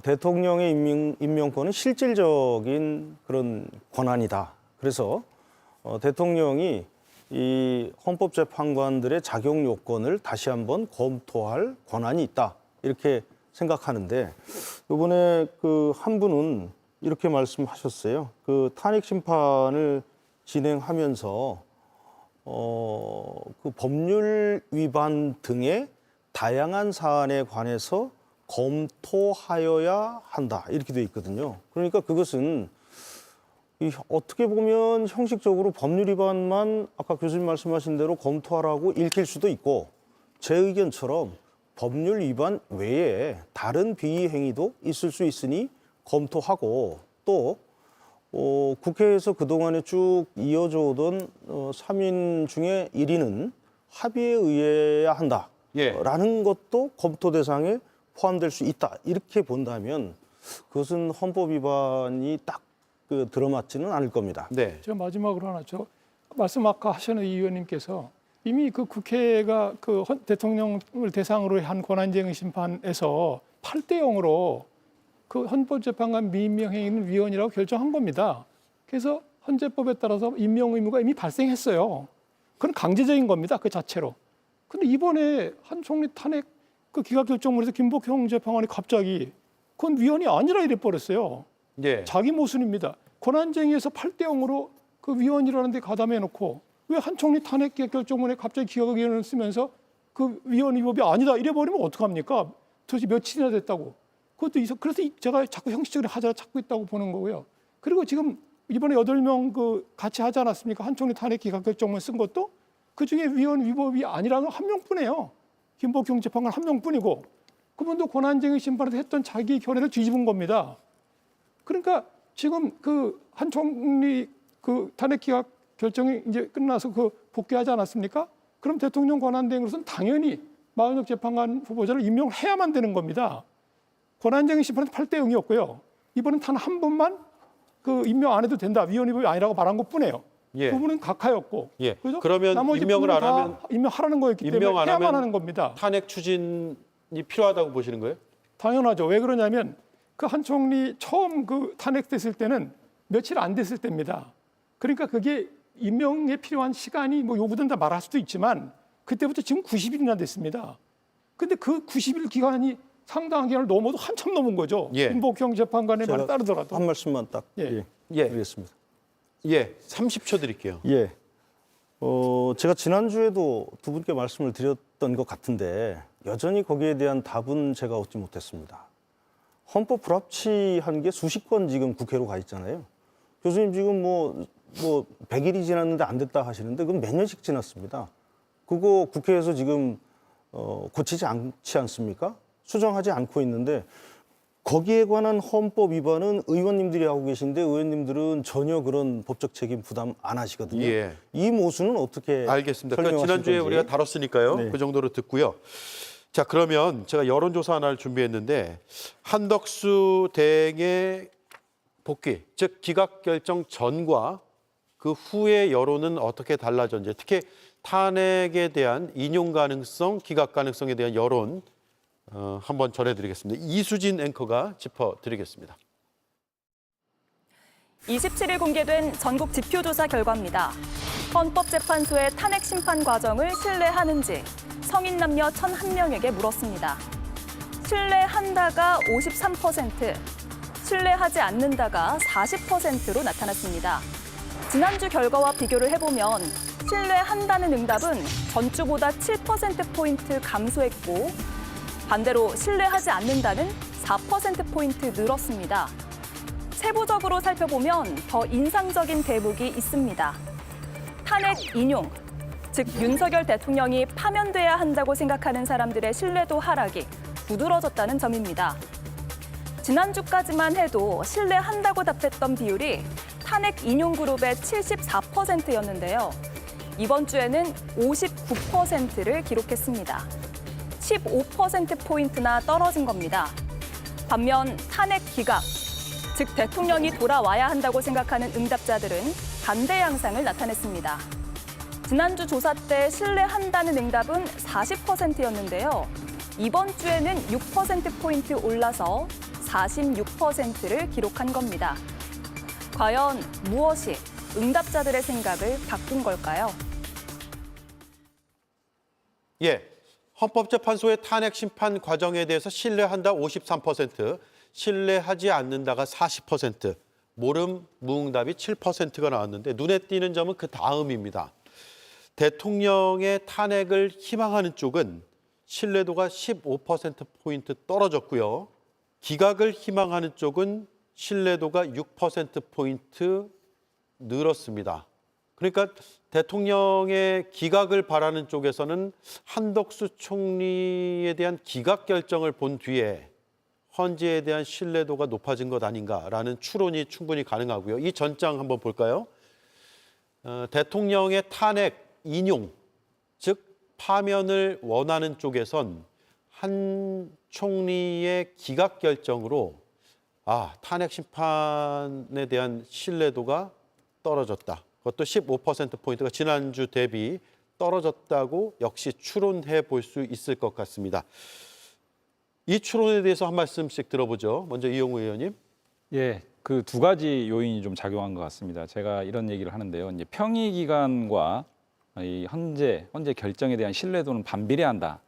대통령의 임명권은 실질적인 그런 권한이다. 그래서 대통령이 이 헌법재판관들의 자격 요건을 다시 한번 검토할 권한이 있다 이렇게 생각하는데 이번에 한 분은 이렇게 말씀하셨어요. 탄핵 심판을 진행하면서 법률 위반 등의 다양한 사안에 관해서 검토하여야 한다 이렇게 돼 있거든요. 그러니까 그것은 어떻게 보면 형식적으로 법률 위반만 아까 교수님 말씀하신 대로 검토하라고 읽힐 수도 있고 제 의견처럼 법률 위반 외에 다른 비위 행위도 있을 수 있으니 검토하고 또 국회에서 그동안에 쭉 이어져 오던 3인 중에 1인은 합의에 의해야 한다라는 것도 검토 대상에 포함될 수 있다. 이렇게 본다면 그것은 헌법 위반이 딱 들어맞지는 않을 겁니다. 네. 제가 마지막으로 하나 말씀 아까 하셨는 이 의원님께서 이미 국회가 대통령을 대상으로 한 권한쟁의 심판에서 8대 0으로 헌법재판관 미임명 행위는 위헌이라고 결정한 겁니다. 그래서 헌재법에 따라서 임명 의무가 이미 발생했어요. 그건 강제적인 겁니다. 그 자체로. 근데 이번에 한 총리 탄핵 기각 결정문에서 김복형 재판관이 갑자기 그건 위헌이 아니라 이래 버렸어요. 예. 자기 모순입니다. 권한쟁의에서 8대 0으로 그 위원이라는 데 가담해 놓고 왜 한 총리 탄핵 결정문에 갑자기 기각의견을 쓰면서 그 위원 위법이 아니다 이래 버리면 어떡합니까? 도대체 며칠이나 됐다고. 그것도 그래서 제가 자꾸 형식적으로 하자를 찾고 있다고 보는 거고요. 그리고 지금 이번에 8명 그 같이 하지 않았습니까? 한 총리 탄핵 기각 결정문 쓴 것도 그중에 위원 위법이 아니라는 한 명뿐이에요. 김복경 재판관 한 명뿐이고 그분도 권한쟁의 심판에서 했던 자기 견해를 뒤집은 겁니다. 그러니까 지금 그 한 총리 그 탄핵 기각 결정이 이제 끝나서 그 복귀하지 않았습니까? 그럼 대통령 권한대행으로서는 당연히 마은혁 재판관 후보자를 임명해야만 되는 겁니다. 권한쟁의 심판은 8대 0이었고요. 이번엔 단 한 번만 그 임명 안 해도 된다. 위원 위법이 아니라고 말한 것뿐이에요. 예. 그 부분은 각하였고. 예. 그래서 그러면 나머지 임명을 안 부분은 하면 다 임명하라는 거였기 임명 때문에 안 해야만 하면 하는 겁니다. 탄핵 추진이 필요하다고 보시는 거예요? 당연하죠. 왜 그러냐면 그 한 총리 처음 그 탄핵됐을 때는 며칠 안 됐을 때입니다. 그러니까 그게 임명에 필요한 시간이 뭐 요구된다 말할 수도 있지만 그때부터 지금 90일이나 됐습니다. 근데 그 90일 기간이 상당한 기간을 넘어도 한참 넘은 거죠. 예. 김복경 재판관의 말에 제가 따르더라도. 한 말씀만 딱 예. 예. 드리겠습니다. 예. 30초 드릴게요. 예. 제가 지난주에도 두 분께 말씀을 드렸던 것 같은데 여전히 거기에 대한 답은 제가 얻지 못했습니다. 헌법 불합치한 게 수십 건 지금 국회로 가 있잖아요. 교수님 지금 뭐 100일이 지났는데 안 됐다 하시는데 그건 몇 년씩 지났습니다. 그거 국회에서 지금 고치지 않지 않습니까? 수정하지 않고 있는데 거기에 관한 헌법 위반은 의원님들이 하고 계신데 의원님들은 전혀 그런 법적 책임 부담 안 하시거든요. 예. 이 모순은 어떻게 알겠습니다. 그러니까 설명하실 지난주에 건지. 우리가 다뤘으니까요. 네. 그 정도로 듣고요. 자, 그러면 제가 여론조사 하나를 준비했는데 한덕수 대행의 복귀, 즉 기각 결정 전과 그 후의 여론은 어떻게 달라졌는지, 특히 탄핵에 대한 인용 가능성, 기각 가능성에 대한 여론 한번 전해드리겠습니다. 이수진 앵커가 짚어드리겠습니다. 27일 공개된 전국 지표조사 결과입니다. 헌법재판소의 탄핵 심판 과정을 신뢰하는지 성인 남녀 1,001명에게 물었습니다. 신뢰한다가 53%, 신뢰하지 않는다가 40%로 나타났습니다. 지난주 결과와 비교를 해보면 신뢰한다는 응답은 전주보다 7%포인트 감소했고 반대로 신뢰하지 않는다는 4%포인트 늘었습니다. 세부적으로 살펴보면 더 인상적인 대목이 있습니다. 탄핵 인용, 즉 윤석열 대통령이 파면돼야 한다고 생각하는 사람들의 신뢰도 하락이 두드러졌다는 점입니다. 지난주까지만 해도 신뢰한다고 답했던 비율이 탄핵 인용 그룹의 74%였는데요. 이번 주에는 59%를 기록했습니다. 15%포인트나 떨어진 겁니다. 반면 탄핵 기각, 즉 대통령이 돌아와야 한다고 생각하는 응답자들은 반대 양상을 나타냈습니다. 지난주 조사 때 신뢰한다는 응답은 40%였는데요. 이번 주에는 6%포인트 올라서 46%를 기록한 겁니다. 과연 무엇이 응답자들의 생각을 바꾼 걸까요? 예, 헌법재판소의 탄핵 심판 과정에 대해서 신뢰한다 53%, 신뢰하지 않는다가 40%, 모름 무응답이 7%가 나왔는데 눈에 띄는 점은 그 다음입니다. 대통령의 탄핵을 희망하는 쪽은 신뢰도가 15%포인트 떨어졌고요. 기각을 희망하는 쪽은 신뢰도가 6%포인트 늘었습니다. 그러니까 대통령의 기각을 바라는 쪽에서는 한덕수 총리에 대한 기각 결정을 본 뒤에 헌재에 대한 신뢰도가 높아진 것 아닌가라는 추론이 충분히 가능하고요. 이 전장 한번 볼까요? 대통령의 탄핵 인용, 즉 파면을 원하는 쪽에선 한 총리의 기각 결정으로 탄핵 심판에 대한 신뢰도가 떨어졌다. 그것도 15%포인트가 지난주 대비 떨어졌다고 역시 추론해 볼 수 있을 것 같습니다. 이 추론에 대해서 한 말씀씩 들어보죠. 먼저 이용우 의원님. 예, 그 두 가지 요인이 좀 작용한 것 같습니다. 제가 이런 얘기를 하는데요. 이제 평의 기간과 이 헌재 결정에 대한 신뢰도는 반비례한다.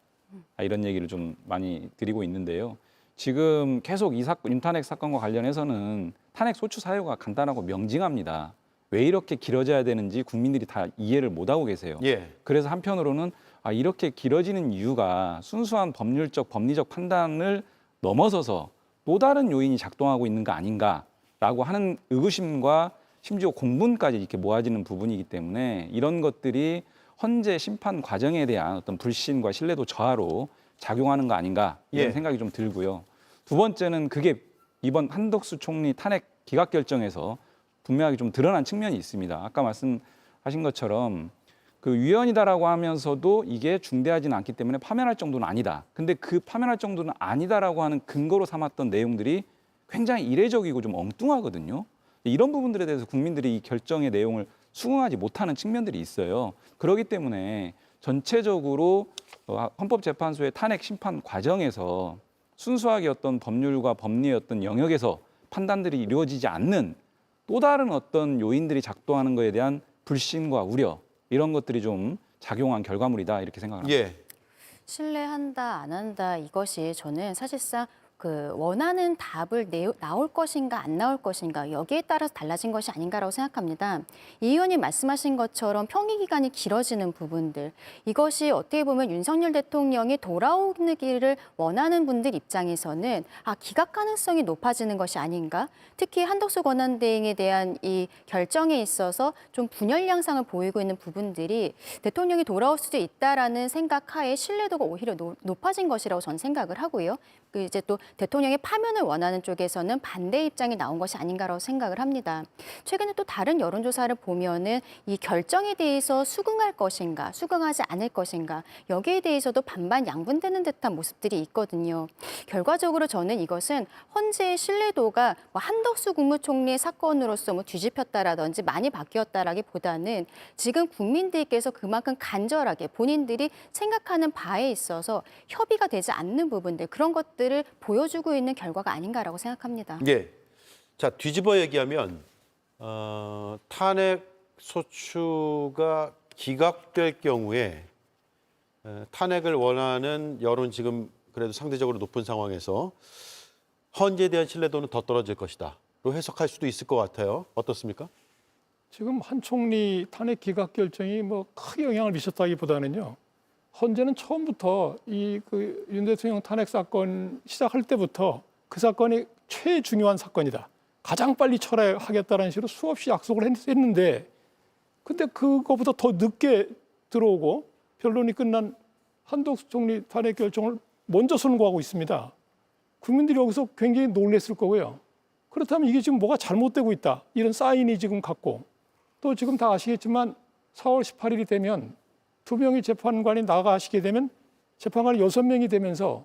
이런 얘기를 좀 많이 드리고 있는데요. 지금 계속 이 사건, 윤탄핵 사건과 관련해서는 탄핵 소추 사유가 간단하고 명징합니다. 왜 이렇게 길어져야 되는지 국민들이 다 이해를 못하고 계세요. 예. 그래서 한편으로는 이렇게 길어지는 이유가 순수한 법률적, 법리적 판단을 넘어서서 또 다른 요인이 작동하고 있는 거 아닌가라고 하는 의구심과 심지어 공분까지 이렇게 모아지는 부분이기 때문에 이런 것들이 헌재 심판 과정에 대한 어떤 불신과 신뢰도 저하로 작용하는 거 아닌가 이런 예. 생각이 좀 들고요. 두 번째는 그게 이번 한덕수 총리 탄핵 기각 결정에서 분명하게 좀 드러난 측면이 있습니다. 아까 말씀하신 것처럼 그 위헌이다라고 하면서도 이게 중대하지는 않기 때문에 파면할 정도는 아니다. 근데 그 파면할 정도는 아니다라고 하는 근거로 삼았던 내용들이 굉장히 이례적이고 좀 엉뚱하거든요. 이런 부분들에 대해서 국민들이 이 결정의 내용을 수긍하지 못하는 측면들이 있어요. 그렇기 때문에 전체적으로 헌법재판소의 탄핵 심판 과정에서 순수하게 어떤 법률과 법리의 어떤 영역에서 판단들이 이루어지지 않는 또 다른 어떤 요인들이 작동하는 것에 대한 불신과 우려 이런 것들이 좀 작용한 결과물이다 이렇게 생각합니다. 예. 신뢰한다, 안 한다 이것이 저는 사실상 그 원하는 답을 나올 것인가 안 나올 것인가 여기에 따라서 달라진 것이 아닌가라고 생각합니다. 이 의원님 말씀하신 것처럼 평의 기간이 길어지는 부분들 이것이 어떻게 보면 윤석열 대통령이 돌아오기를 원하는 분들 입장에서는 기각 가능성이 높아지는 것이 아닌가. 특히 한덕수 권한대행에 대한 이 결정에 있어서 좀 분열 양상을 보이고 있는 부분들이 대통령이 돌아올 수도 있다라는 생각하에 신뢰도가 오히려 높아진 것이라고 저는 생각을 하고요. 그 이제 또 대통령의 파면을 원하는 쪽에서는 반대 입장이 나온 것이 아닌가라고 생각을 합니다. 최근에 또 다른 여론조사를 보면은 이 결정에 대해서 수긍할 것인가, 수긍하지 않을 것인가 여기에 대해서도 반반 양분되는 듯한 모습들이 있거든요. 결과적으로 저는 이것은 헌재의 신뢰도가 한덕수 국무총리의 사건으로서 뒤집혔다라든지 많이 바뀌었다라기보다는 지금 국민들께서 그만큼 간절하게 본인들이 생각하는 바에 있어서 협의가 되지 않는 부분들 그런 것들을 보여주고 있는 결과가 아닌가라고 생각합니다. 예. 자, 뒤집어 얘기하면 탄핵 소추가 기각될 경우에 탄핵을 원하는 여론 지금 그래도 상대적으로 높은 상황에서 헌재에 대한 신뢰도는 더 떨어질 것이다로 해석할 수도 있을 것 같아요. 어떻습니까? 지금 한 총리 탄핵 기각 결정이 크게 영향을 미쳤다기보다는요. 헌재는 처음부터 윤 대통령 탄핵 사건 시작할 때부터 그 사건이 최중요한 사건이다. 가장 빨리 철회하겠다는 식으로 수없이 약속을 했는데 근데 그거보다 더 늦게 들어오고 변론이 끝난 한덕수 총리 탄핵 결정을 먼저 선고하고 있습니다. 국민들이 여기서 굉장히 놀랐을 거고요. 그렇다면 이게 지금 뭐가 잘못되고 있다. 이런 사인이 지금 갔고 또 지금 다 아시겠지만 4월 18일이 되면 2명의 재판관이 나가시게 되면 재판관이 6명이 되면서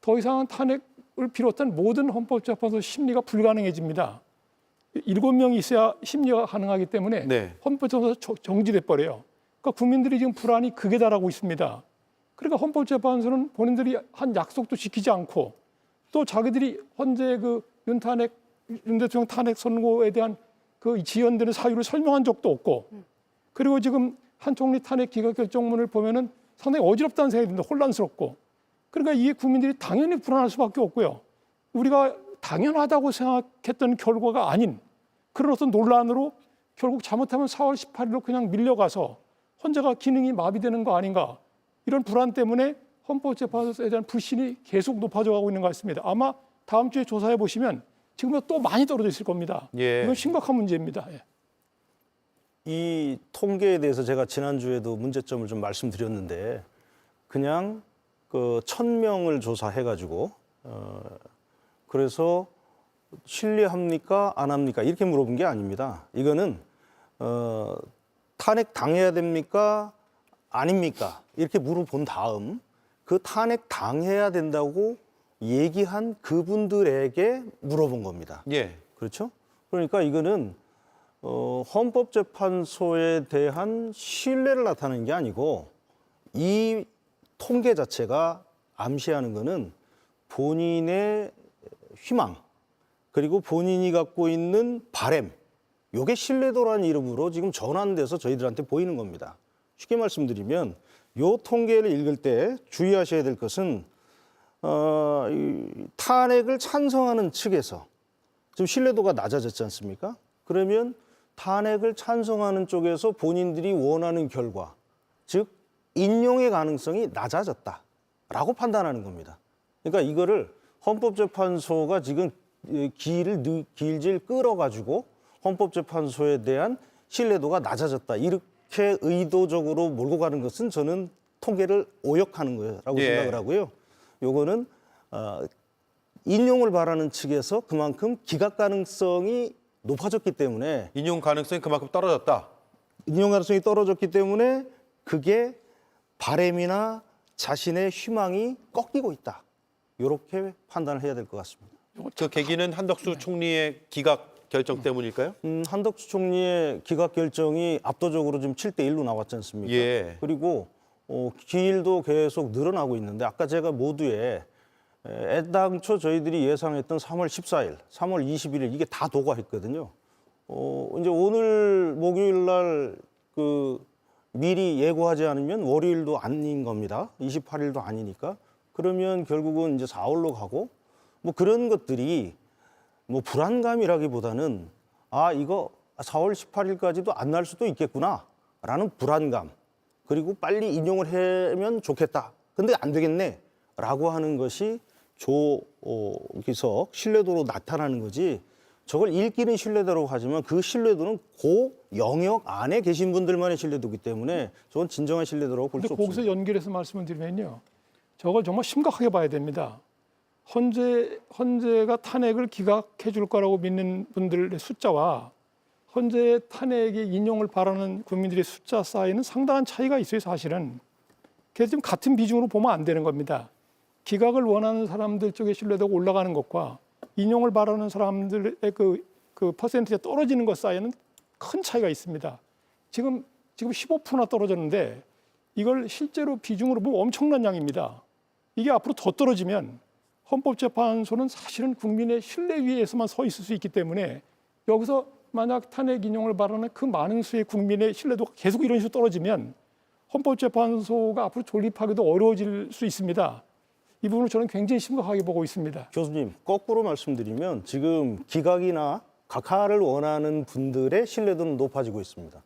더 이상은 탄핵을 비롯한 모든 헌법재판소 심리가 불가능해집니다. 7명이 있어야 심리가 가능하기 때문에 네. 헌법재판소 정지돼 버려요. 그러니까 국민들이 지금 불안이 극에 달하고 있습니다. 그러니까 헌법재판소는 본인들이 한 약속도 지키지 않고 또 자기들이 헌재 윤 대통령 탄핵 선고에 대한 그 지연되는 사유를 설명한 적도 없고 그리고 지금 한 총리 탄핵 기각 결정문을 보면은 상당히 어지럽다는 생각이 듭니다. 혼란스럽고. 그러니까 이게 국민들이 당연히 불안할 수밖에 없고요. 우리가 당연하다고 생각했던 결과가 아닌 그런 어떤 논란으로 결국 잘못하면 4월 18일로 그냥 밀려가서 헌재가 기능이 마비되는 거 아닌가. 이런 불안 때문에 헌법재판소에 대한 불신이 계속 높아져 가고 있는 것 같습니다. 아마 다음 주에 조사해 보시면 지금보다 또 많이 떨어져 있을 겁니다. 예. 이건 심각한 문제입니다. 예. 이 통계에 대해서 제가 지난주에도 문제점을 좀 말씀드렸는데 그냥 1,000명을 조사해가지고 그래서 신뢰합니까? 안 합니까? 이렇게 물어본 게 아닙니다. 이거는 탄핵 당해야 됩니까? 아닙니까? 이렇게 물어본 다음 그 탄핵 당해야 된다고 얘기한 그분들에게 물어본 겁니다. 예. 그렇죠? 그러니까 이거는 헌법재판소에 대한 신뢰를 나타내는 게 아니고 이 통계 자체가 암시하는 거는 본인의 희망 그리고 본인이 갖고 있는 바램 이게 신뢰도라는 이름으로 지금 전환돼서 저희들한테 보이는 겁니다. 쉽게 말씀드리면 이 통계를 읽을 때 주의하셔야 될 것은 이 탄핵을 찬성하는 측에서 지금 신뢰도가 낮아졌지 않습니까? 그러면 탄핵을 찬성하는 쪽에서 본인들이 원하는 결과, 즉 인용의 가능성이 낮아졌다라고 판단하는 겁니다. 그러니까 이거를 헌법재판소가 지금 길질 끌어가지고 헌법재판소에 대한 신뢰도가 낮아졌다, 이렇게 의도적으로 몰고 가는 것은 저는 통계를 오역하는 거라고 예. 생각을 하고요. 요거는 인용을 바라는 측에서 그만큼 기각 가능성이 높아졌기 때문에, 인용 가능성이 그만큼 떨어졌다. 인용 가능성이 떨어졌기 때문에 그게 바램이나 자신의 희망이 꺾이고 있다, 이렇게 판단을 해야 될 것 같습니다. 그 계기는 한덕수 총리의 기각 결정 때문일까요? 한덕수 총리의 기각 결정이 압도적으로 지금 7대1로 나왔지 않습니까? 예. 그리고 기일도 계속 늘어나고 있는데, 아까 제가 모두에 애당초 저희들이 예상했던 3월 14일, 3월 21일 이게 다 도과했거든요. 이제 오늘 목요일 날 미리 예고하지 않으면 월요일도 아닌 겁니다. 28일도 아니니까. 그러면 결국은 이제 4월로 가고, 뭐 그런 것들이 뭐 불안감이라기보다는 이거 4월 18일까지도 안 날 수도 있겠구나라는 불안감, 그리고 빨리 인용을 하면 좋겠다, 근데 안 되겠네라고 하는 것이 조기석 신뢰도로 나타나는 거지, 저걸 읽기는 신뢰도라고 하지만 그 신뢰도는 그 영역 안에 계신 분들만의 신뢰도이기 때문에 저건 진정한 신뢰도라고 볼 수 근데 없습니다. 거기서 연결해서 말씀을 드리면요, 저걸 정말 심각하게 봐야 됩니다. 헌재가 탄핵을 기각해 줄 거라고 믿는 분들의 숫자와 헌재의 탄핵의 인용을 바라는 국민들의 숫자 사이는 상당한 차이가 있어요, 사실은. 그래서 지금 같은 비중으로 보면 안 되는 겁니다. 기각을 원하는 사람들 쪽의 신뢰도가 올라가는 것과 인용을 바라는 사람들의 그 퍼센트가 떨어지는 것 사이에는 큰 차이가 있습니다. 지금 15%나 떨어졌는데 이걸 실제로 비중으로 보면 엄청난 양입니다. 이게 앞으로 더 떨어지면 헌법재판소는 사실은 국민의 신뢰 위에서만 서 있을 수 있기 때문에, 여기서 만약 탄핵 인용을 바라는 그 많은 수의 국민의 신뢰도가 계속 이런 식으로 떨어지면 헌법재판소가 앞으로 존립하기도 어려워질 수 있습니다. 이 부분을 저는 굉장히 심각하게 보고 있습니다. 교수님, 거꾸로 말씀드리면 지금 기각이나 각하를 원하는 분들의 신뢰도는 높아지고 있습니다.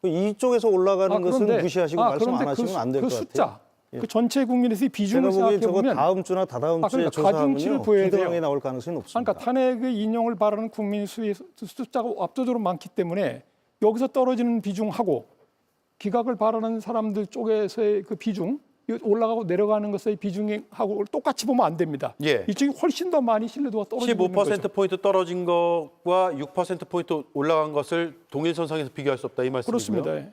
이쪽에서 올라가는 것은 무시하시고 말씀 안 하시면 안 될 것 같아요. 숫자, 그 전체 국민에서의 비중을 제가 보기엔 생각해 저거 보면, 다음 주나 다다음 주에 그러니까 조사하면요, 가중치를 보여야 돼요. 비등하게 나올 가능성이 높습니다. 그러니까 탄핵의 인용을 바라는 국민 수의 숫자가 압도적으로 많기 때문에 여기서 떨어지는 비중하고 기각을 바라는 사람들 쪽에서의 그 비중, 올라가고 내려가는 것의 비중하고 똑같이 보면 안 됩니다. 예. 이쪽이 훨씬 더 많이 신뢰도가 떨어지고 있는 거죠. 15%포인트 떨어진 것과 6%포인트 올라간 것을 동일선상에서 비교할 수 없다, 이 말씀이고요. 그렇습니다.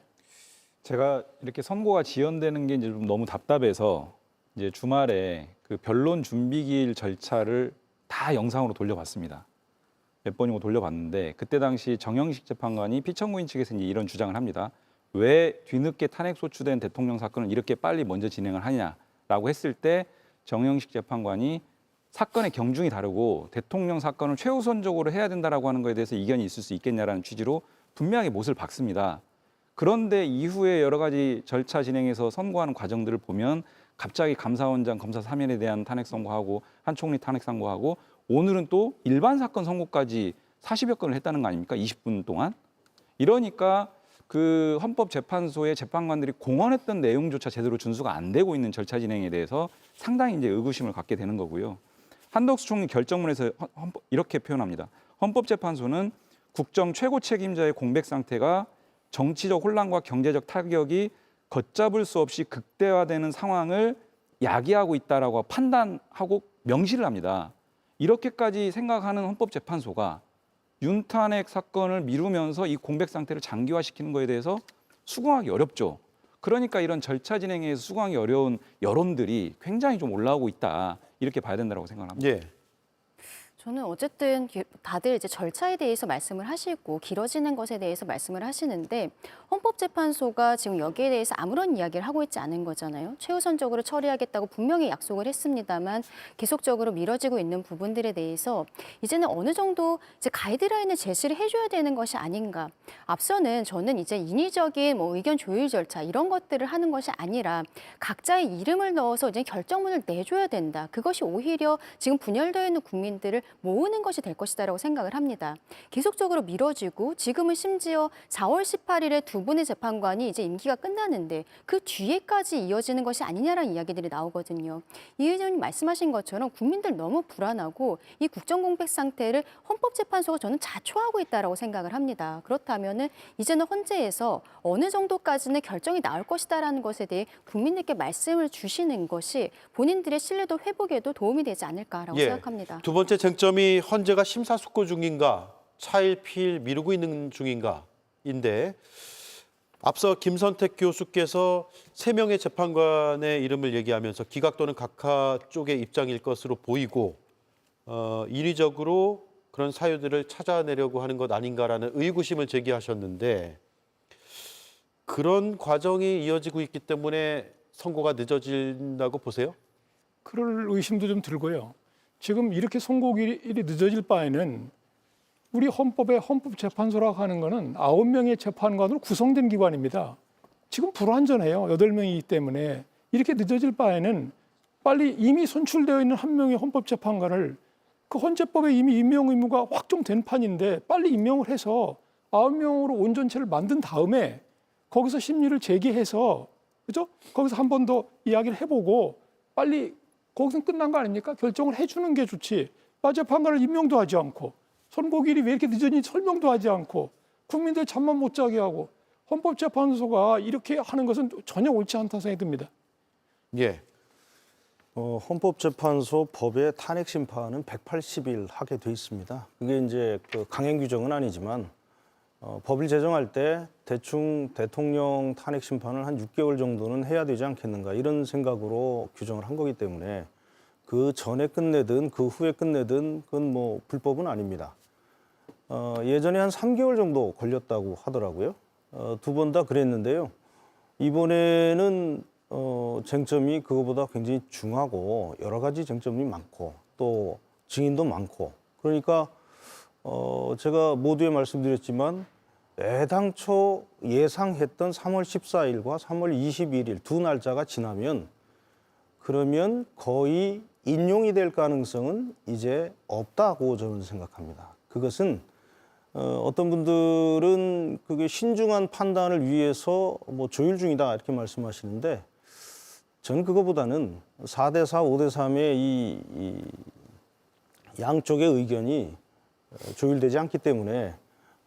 제가 이렇게 선고가 지연되는 게 이제 좀 너무 답답해서 이제 주말에 그 변론 준비기일 절차를 다 영상으로 돌려봤습니다. 몇 번이고 돌려봤는데, 그때 당시 정영식 재판관이 피청구인 측에서 이제 이런 주장을 합니다. 왜 뒤늦게 탄핵 소추된 대통령 사건을 이렇게 빨리 먼저 진행을 하냐라고 했을 때, 정영식 재판관이 사건의 경중이 다르고 대통령 사건을 최우선적으로 해야 된다라고 하는 것에 대해서 이견이 있을 수 있겠냐라는 취지로 분명하게 못을 박습니다. 그런데 이후에 여러 가지 절차 진행해서 선고하는 과정들을 보면 갑자기 감사원장 검사 사면에 대한 탄핵 선고하고 한 총리 탄핵 선고하고, 오늘은 또 일반 사건 선고까지 40여 건을 했다는 거 아닙니까? 20분 동안. 이러니까 그 헌법재판소의 재판관들이 공언했던 내용조차 제대로 준수가 안 되고 있는 절차 진행에 대해서 상당히 이제 의구심을 갖게 되는 거고요. 한덕수 총리 결정문에서 이렇게 표현합니다. 헌법재판소는 국정 최고 책임자의 공백 상태가 정치적 혼란과 경제적 타격이 걷잡을 수 없이 극대화되는 상황을 야기하고 있다라고 판단하고 명시를 합니다. 이렇게까지 생각하는 헌법재판소가 윤탄핵 사건을 미루면서 이 공백 상태를 장기화시키는 거에 대해서 수긍하기 어렵죠. 그러니까 이런 절차 진행에서 수긍하기 어려운 여론들이 굉장히 좀 올라오고 있다, 이렇게 봐야 된다고 생각합니다. 예. 저는 어쨌든 다들 이제 절차에 대해서 말씀을 하시고 길어지는 것에 대해서 말씀을 하시는데 헌법재판소가 지금 여기에 대해서 아무런 이야기를 하고 있지 않은 거잖아요. 최우선적으로 처리하겠다고 분명히 약속을 했습니다만 계속적으로 미뤄지고 있는 부분들에 대해서 이제는 어느 정도 이제 가이드라인을 제시를 해줘야 되는 것이 아닌가. 앞서는 저는 이제 인위적인 뭐 의견 조율 절차 이런 것들을 하는 것이 아니라 각자의 이름을 넣어서 이제 결정문을 내줘야 된다. 그것이 오히려 지금 분열되어 있는 국민들을 모으는 것이 될 것이다라고 생각을 합니다. 계속적으로 미뤄지고 지금은 심지어 4월 18일에 두 분의 재판관이 이제 임기가 끝나는데 그 뒤에까지 이어지는 것이 아니냐라는 이야기들이 나오거든요. 이 의원님 말씀하신 것처럼 국민들 너무 불안하고 이 국정공백 상태를 헌법재판소가 저는 자초하고 있다라고 생각을 합니다. 그렇다면은 이제는 헌재에서 어느 정도까지는 결정이 나올 것이다라는 것에 대해 국민들께 말씀을 주시는 것이 본인들의 신뢰도 회복에도 도움이 되지 않을까라고 생각합니다. 두 번째 쟁점이 헌재가 심사숙고 중인가, 차일피일 미루고 있는 중인가인데 앞서 김선택 교수께서 3명의 재판관의 이름을 얘기하면서 기각 또는 각하 쪽의 입장일 것으로 보이고 인위적으로 그런 사유들을 찾아내려고 하는 것 아닌가라는 의구심을 제기하셨는데 그런 과정이 이어지고 있기 때문에 선고가 늦어진다고 보세요? 그럴 의심도 좀 들고요. 지금 이렇게 선고일이 늦어질 바에는 우리 헌법의 헌법재판소라고 하는 거는 9명의 재판관으로 구성된 기관입니다. 지금 불완전해요. 8명이기 때문에. 이렇게 늦어질 바에는 빨리 이미 선출되어 있는 한 명의 헌법재판관을 그 헌재법에 이미 임명 의무가 확정된 판인데 빨리 임명을 해서 9명으로 온전체를 만든 다음에 거기서 심리를 제기해서 그죠? 거기서 한 번 더 이야기를 해보고 빨리 거기서 끝난 거 아닙니까? 결정을 해주는 게 좋지. 재판관을 임명도 하지 않고 선고일이 왜 이렇게 늦었니 설명도 하지 않고 국민들 잠만 못 자게 하고 헌법재판소가 이렇게 하는 것은 전혀 옳지 않다고 생각이 듭니다. 예. 헌법재판소 법의 탄핵 심판은 180일 하게 돼 있습니다. 그게 이제 그 강행 규정은 아니지만 법을 제정할 때 대충 대통령 탄핵 심판을 한 6개월 정도는 해야 되지 않겠는가 이런 생각으로 규정을 한 거기 때문에 그 전에 끝내든 그 후에 끝내든 그건 뭐 불법은 아닙니다. 예전에 한 3개월 정도 걸렸다고 하더라고요. 두 번 다 그랬는데요. 이번에는 쟁점이 그거보다 굉장히 중하고 여러 가지 쟁점이 많고 또 증인도 많고 그러니까 제가 모두에 말씀드렸지만 애당초 예상했던 3월 14일과 3월 21일 두 날짜가 지나면 그러면 거의 인용이 될 가능성은 이제 없다고 저는 생각합니다. 그것은 어떤 분들은 그게 신중한 판단을 위해서 뭐 조율 중이다 이렇게 말씀하시는데 저는 그거보다는 4대4, 5대3의 이 양쪽의 의견이 조율되지 않기 때문에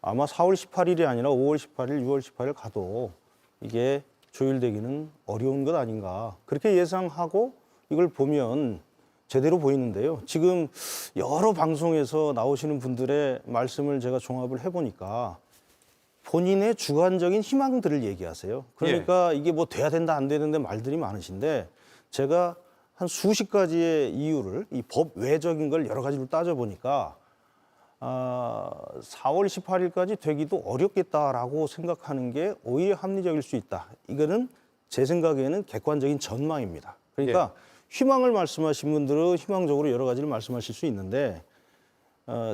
아마 4월 18일이 아니라 5월 18일, 6월 18일 가도 이게 조율되기는 어려운 것 아닌가 그렇게 예상하고 이걸 보면 제대로 보이는데요. 지금 여러 방송에서 나오시는 분들의 말씀을 제가 종합을 해보니까 본인의 주관적인 희망들을 얘기하세요. 그러니까 이게 뭐 돼야 된다 안 되는데 말들이 많으신데 제가 한 수십 가지의 이유를 이 법 외적인 걸 여러 가지로 따져보니까 4월 18일까지 되기도 어렵겠다라고 생각하는 게 오히려 합리적일 수 있다. 이거는 제 생각에는 객관적인 전망입니다. 그러니까 희망을 말씀하신 분들은 희망적으로 여러 가지를 말씀하실 수 있는데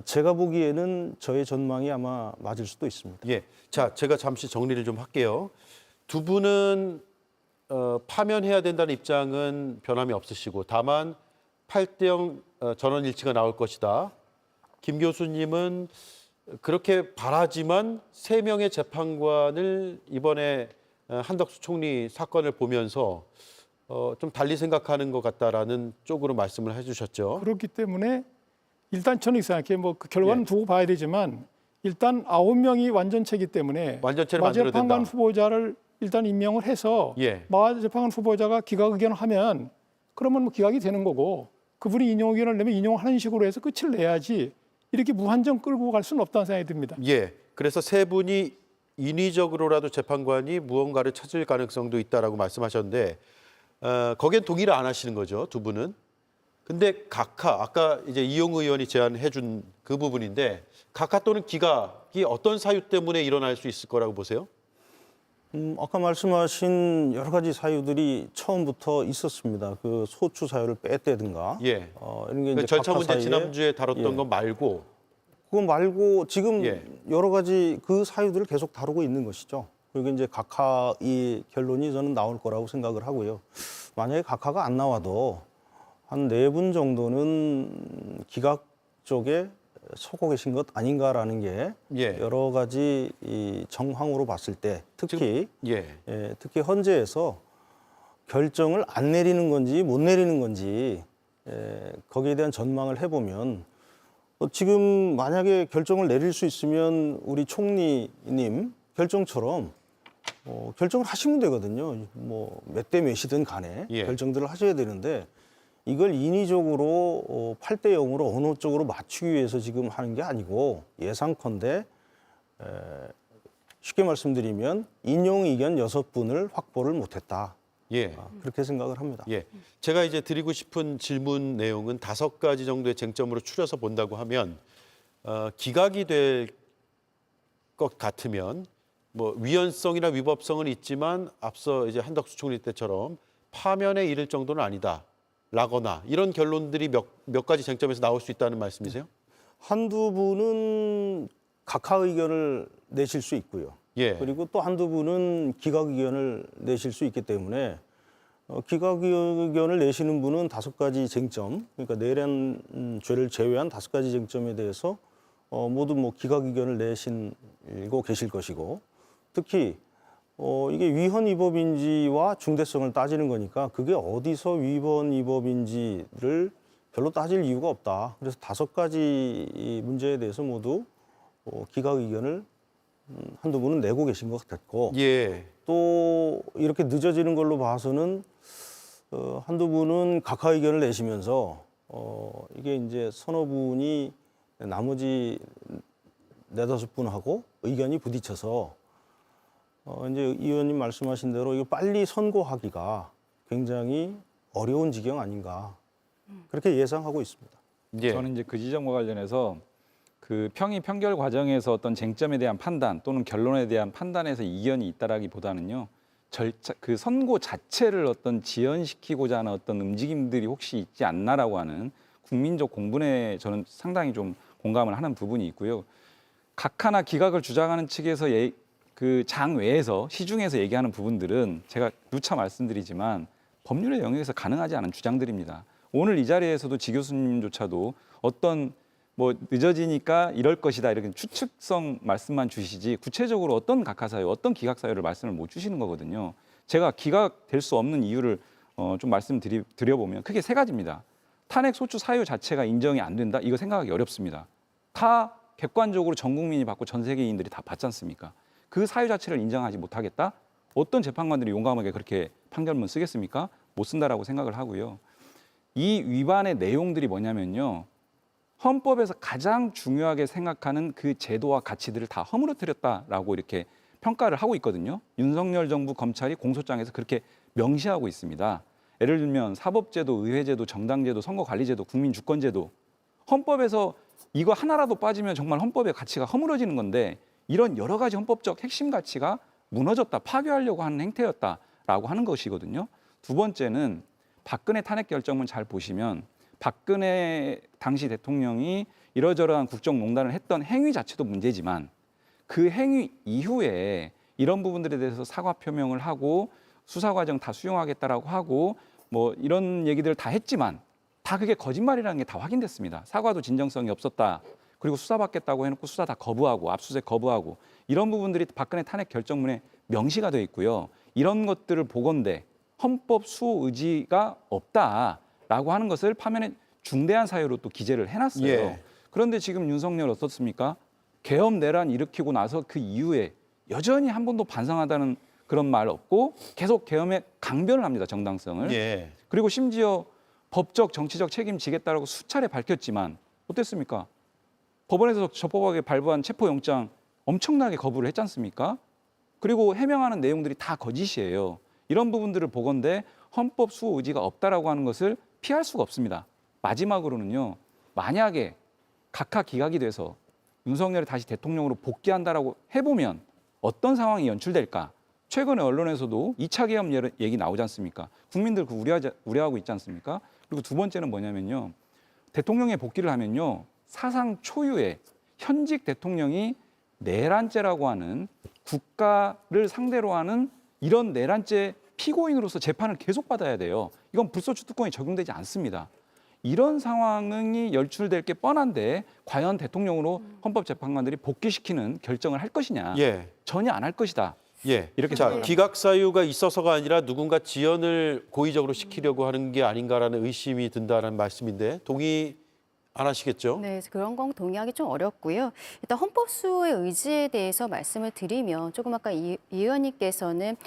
제가 보기에는 저의 전망이 아마 맞을 수도 있습니다. 예. 자, 제가 잠시 정리를 좀 할게요. 두 분은 파면해야 된다는 입장은 변함이 없으시고 다만 8대0 전원 일치가 나올 것이다. 김 교수님은 그렇게 바라지만 3명의 재판관을 이번에 한덕수 총리 사건을 보면서 좀 달리 생각하는 것 같다라는 쪽으로 말씀을 해주셨죠. 그렇기 때문에 일단 저는 생각해요. 뭐 그 결과는 두고 봐야 되지만 일단 9명이 완전체이기 때문에 완전체를 만들어야 된다. 마재판관 후보자를 일단 임명을 해서 마재판관 후보자가 기각 의견을 하면 그러면 뭐 기각이 되는 거고 그분이 인용 의견을 내면 인용하는 식으로 해서 끝을 내야지 이렇게 무한정 끌고 갈 수는 없다는 생각이 듭니다. 예. 그래서 3분이 인위적으로라도 재판관이 무언가를 찾을 가능성도 있다라고 말씀하셨는데 거기엔 동의를 안 하시는 거죠, 두 분은? 근데 각하, 아까 이제 이용 의원이 제안해 준 그 부분인데 각하 또는 기각이 어떤 사유 때문에 일어날 수 있을 거라고 보세요? 아까 말씀하신 여러 가지 사유들이 처음부터 있었습니다. 그 소추 사유를 뺐다든가. 예. 이런 게 그 이제 절차 각하 문제 사이에 지난주에 다뤘던 예. 거 말고 그거 말고 지금 예. 여러 가지 그 사유들을 계속 다루고 있는 것이죠. 그리고 이제 각하 이 결론이 저는 나올 거라고 생각을 하고요. 만약에 각하가 안 나와도 한 4분 정도는 기각 쪽에 서고 계신 것 아닌가라는 게 예. 여러 가지 이 정황으로 봤을 때 특히 예. 특히 헌재에서 결정을 안 내리는 건지 못 내리는 건지 거기에 대한 전망을 해보면 지금 만약에 결정을 내릴 수 있으면 우리 총리님 결정처럼 결정을 하시면 되거든요. 뭐 몇 대 몇이든 간에 예. 결정들을 하셔야 되는데 이걸 인위적으로 8대 0으로 어느 쪽으로 맞추기 위해서 지금 하는 게 아니고 예상컨대 쉽게 말씀드리면 인용 의견 6분을 확보를 못했다. 예. 그렇게 생각을 합니다. 예. 제가 이제 드리고 싶은 질문 내용은 5가지 정도의 쟁점으로 추려서 본다고 하면 기각이 될 것 같으면 뭐 위헌성이나 위법성은 있지만 앞서 이제 한덕수 총리 때처럼 파면에 이를 정도는 아니다라거나 이런 결론들이 몇 가지 쟁점에서 나올 수 있다는 말씀이세요? 한두 분은 각하 의견을 내실 수 있고요. 예. 그리고 또 한두 분은 기각 의견을 내실 수 있기 때문에 기각 의견을 내시는 분은 5가지 쟁점, 그러니까 내란 죄를 제외한 5가지 쟁점에 대해서 모두 뭐 기각 의견을 내시고 계실 것이고, 특히 이게 위헌 위법인지와 중대성을 따지는 거니까 그게 어디서 위헌 위법인지를 별로 따질 이유가 없다. 그래서 5가지 이 문제에 대해서 모두 기각 의견을 한두 분은 내고 계신 것 같고, 예. 또 이렇게 늦어지는 걸로 봐서는 한두 분은 각하 의견을 내시면서 이게 이제 서너 분이 나머지 4-5분하고 의견이 부딪혀서 이제 이 의원님 말씀하신 대로 이거 빨리 선고하기가 굉장히 어려운 지경 아닌가 그렇게 예상하고 있습니다. 예. 저는 이제 그 지점과 관련해서 그 평의 판결 과정에서 어떤 쟁점에 대한 판단 또는 결론에 대한 판단에서 이견이 있다라기보다는요. 그 선고 자체를 어떤 지연시키고자 하는 어떤 움직임들이 혹시 있지 않나라고 하는 국민적 공분에 저는 상당히 좀 공감을 하는 부분이 있고요. 각하나 기각을 주장하는 측에서 그 장외에서 시중에서 얘기하는 부분들은 제가 누차 말씀드리지만 법률의 영역에서 가능하지 않은 주장들입니다. 오늘 이 자리에서도 지 교수님조차도 어떤 뭐 늦어지니까 이럴 것이다 이렇게 추측성 말씀만 주시지 구체적으로 어떤 각하 사유, 어떤 기각 사유를 말씀을 못 주시는 거거든요. 제가 기각될 수 없는 이유를 좀 말씀드려보면 크게 3가지입니다. 탄핵 소추 사유 자체가 인정이 안 된다? 이거 생각하기 어렵습니다. 다 객관적으로 전 국민이 받고 전 세계인들이 다 받지 않습니까? 그 사유 자체를 인정하지 못하겠다? 어떤 재판관들이 용감하게 그렇게 판결문 쓰겠습니까? 못 쓴다라고 생각을 하고요. 이 위반의 내용들이 뭐냐면요. 헌법에서 가장 중요하게 생각하는 그 제도와 가치들을 다 허물어뜨렸다라고 이렇게 평가를 하고 있거든요. 윤석열 정부 검찰이 공소장에서 그렇게 명시하고 있습니다. 예를 들면 사법제도, 의회제도, 정당제도, 선거관리제도, 국민주권제도 헌법에서 이거 하나라도 빠지면 정말 헌법의 가치가 허물어지는 건데 이런 여러 가지 헌법적 핵심 가치가 무너졌다, 파괴하려고 하는 행태였다라고 하는 것이거든요. 2번째는 박근혜 탄핵 결정문 잘 보시면 박근혜 당시 대통령이 이러저러한 국정농단을 했던 행위 자체도 문제지만 그 행위 이후에 이런 부분들에 대해서 사과 표명을 하고 수사 과정 다 수용하겠다라고 하고 뭐 이런 얘기들을 다 했지만 다 그게 거짓말이라는 게 다 확인됐습니다. 사과도 진정성이 없었다. 그리고 수사받겠다고 해놓고 수사 다 거부하고 압수수색 거부하고 이런 부분들이 박근혜 탄핵 결정문에 명시가 돼 있고요. 이런 것들을 보건대 헌법 수호 의지가 없다라고 하는 것을 파면의 중대한 사유로 또 기재를 해놨어요. 예. 그런데 지금 윤석열 어떻습니까? 계엄 내란 일으키고 나서 그 이후에 여전히 한 번도 반성하다는 그런 말 없고 계속 계엄에 강변을 합니다. 정당성을. 예. 그리고 심지어 법적 정치적 책임지겠다라고 수차례 밝혔지만 어땠습니까? 법원에서 적법하게 발부한 체포영장 엄청나게 거부를 했지 않습니까? 그리고 해명하는 내용들이 다 거짓이에요. 이런 부분들을 보건대 헌법 수호 의지가 없다라고 하는 것을 피할 수가 없습니다. 마지막으로는요. 만약에 각하 기각이 돼서 윤석열이 다시 대통령으로 복귀한다라고 해보면 어떤 상황이 연출될까? 최근에 언론에서도 2차 계엄 얘기 나오지 않습니까? 국민들 그 우려하고 있지 않습니까? 그리고 두 번째는 뭐냐면요. 대통령의 복귀를 하면요. 사상 초유의 현직 대통령이 내란죄라고 하는 국가를 상대로 하는 이런 내란죄 피고인으로서 재판을 계속 받아야 돼요. 이건 불소추 특권이 적용되지 않습니다. 이런 상황이 연출될 게 뻔한데 과연 대통령으로 헌법재판관들이 복귀시키는 결정을 할 것이냐? 예. 전혀 안 할 것이다. 예. 이렇게 자, 생각합니다. 기각 사유가 있어서가 아니라 누군가 지연을 고의적으로 시키려고 하는 게 아닌가라는 의심이 든다는 말씀인데 동의 안 하시겠죠? 네, 그런 건 동의하기 좀 어렵고요. 일단 헌법수호의 의지에 대해서 말씀을 드리면 조금 아까 이 의원님께서는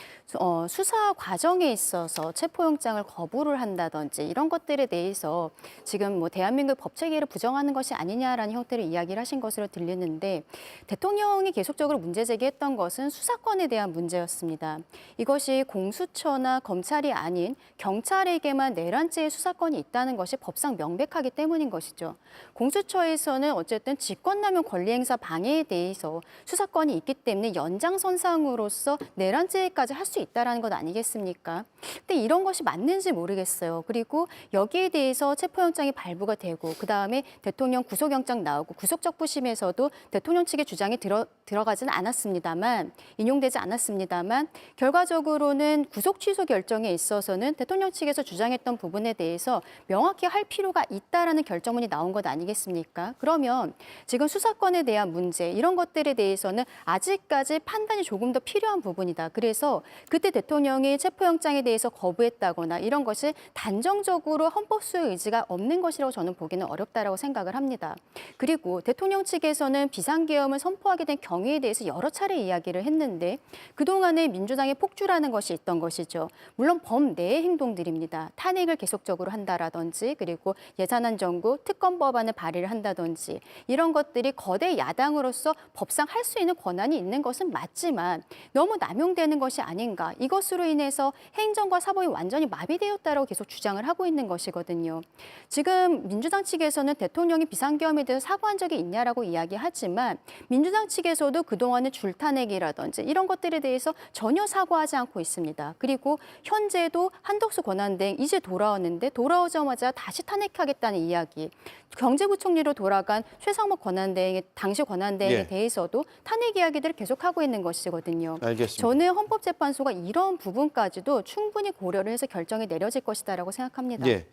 수사 과정에 있어서 체포영장을 거부를 한다든지 이런 것들에 대해서 지금 뭐 대한민국 법체계를 부정하는 것이 아니냐라는 형태로 이야기를 하신 것으로 들리는데 대통령이 계속적으로 문제 제기했던 것은 수사권에 대한 문제였습니다. 이것이 공수처나 검찰이 아닌 경찰에게만 내란죄의 수사권이 있다는 것이 법상 명백하기 때문인 것이죠. 공수처에서는 어쨌든 직권남용 권리행사 방해에 대해서 수사권이 있기 때문에 연장선상으로서 내란죄까지 할 수 있다는 것 아니겠습니까? 근데 이런 것이 맞는지 모르겠어요. 그리고 여기에 대해서 체포영장이 발부가 되고 그다음에 대통령 구속영장 나오고 구속적부심에서도 대통령 측의 주장이 들어가지는 않았습니다만 인용되지 않았습니다만 결과적으로는 구속 취소 결정에 있어서는 대통령 측에서 주장했던 부분에 대해서 명확히 할 필요가 있다라는 결정문이 나온 것 아니겠습니까? 그러면 지금 수사권에 대한 문제 이런 것들에 대해서는 아직까지 판단이 조금 더 필요한 부분이다. 그래서 그때 대통령이 체포영장에 대해서 거부했다거나 이런 것이 단정적으로 헌법수의 의지가 없는 것이라고 저는 보기는 어렵다라고 생각을 합니다. 그리고 대통령 측에서는 비상계엄을 선포하게 된 경위에 대해서 여러 차례 이야기를 했는데 그동안에 민주당의 폭주라는 것이 있던 것이죠. 물론 범내의 행동들입니다. 탄핵을 계속적으로 한다라든지 그리고 예산안 정부 특검 법안을 발의를 한다든지 이런 것들이 거대 야당으로서 법상 할 수 있는 권한이 있는 것은 맞지만 너무 남용되는 것이 아닌가. 이것으로 인해서 행정과 사법이 완전히 마비되었다라고 계속 주장을 하고 있는 것이거든요. 지금 민주당 측에서는 대통령이 비상계엄에 대해서 사과한 적이 있냐라고 이야기하지만 민주당 측에서도 그동안의 줄탄핵이라든지 이런 것들에 대해서 전혀 사과하지 않고 있습니다. 그리고 현재도 한덕수 권한대행 이제 돌아오는데 돌아오자마자 다시 탄핵하겠다는 이야기. 경제부총리로 돌아간 최상목 권한대행의 당시 권한대행에 예. 대해서도 탄핵 이야기들을 계속하고 있는 것이거든요. 알겠습니다. 저는 헌법재판소가 이런 부분까지도 충분히 고려를 해서 결정이 내려질 것이다라고 생각합니다. 예.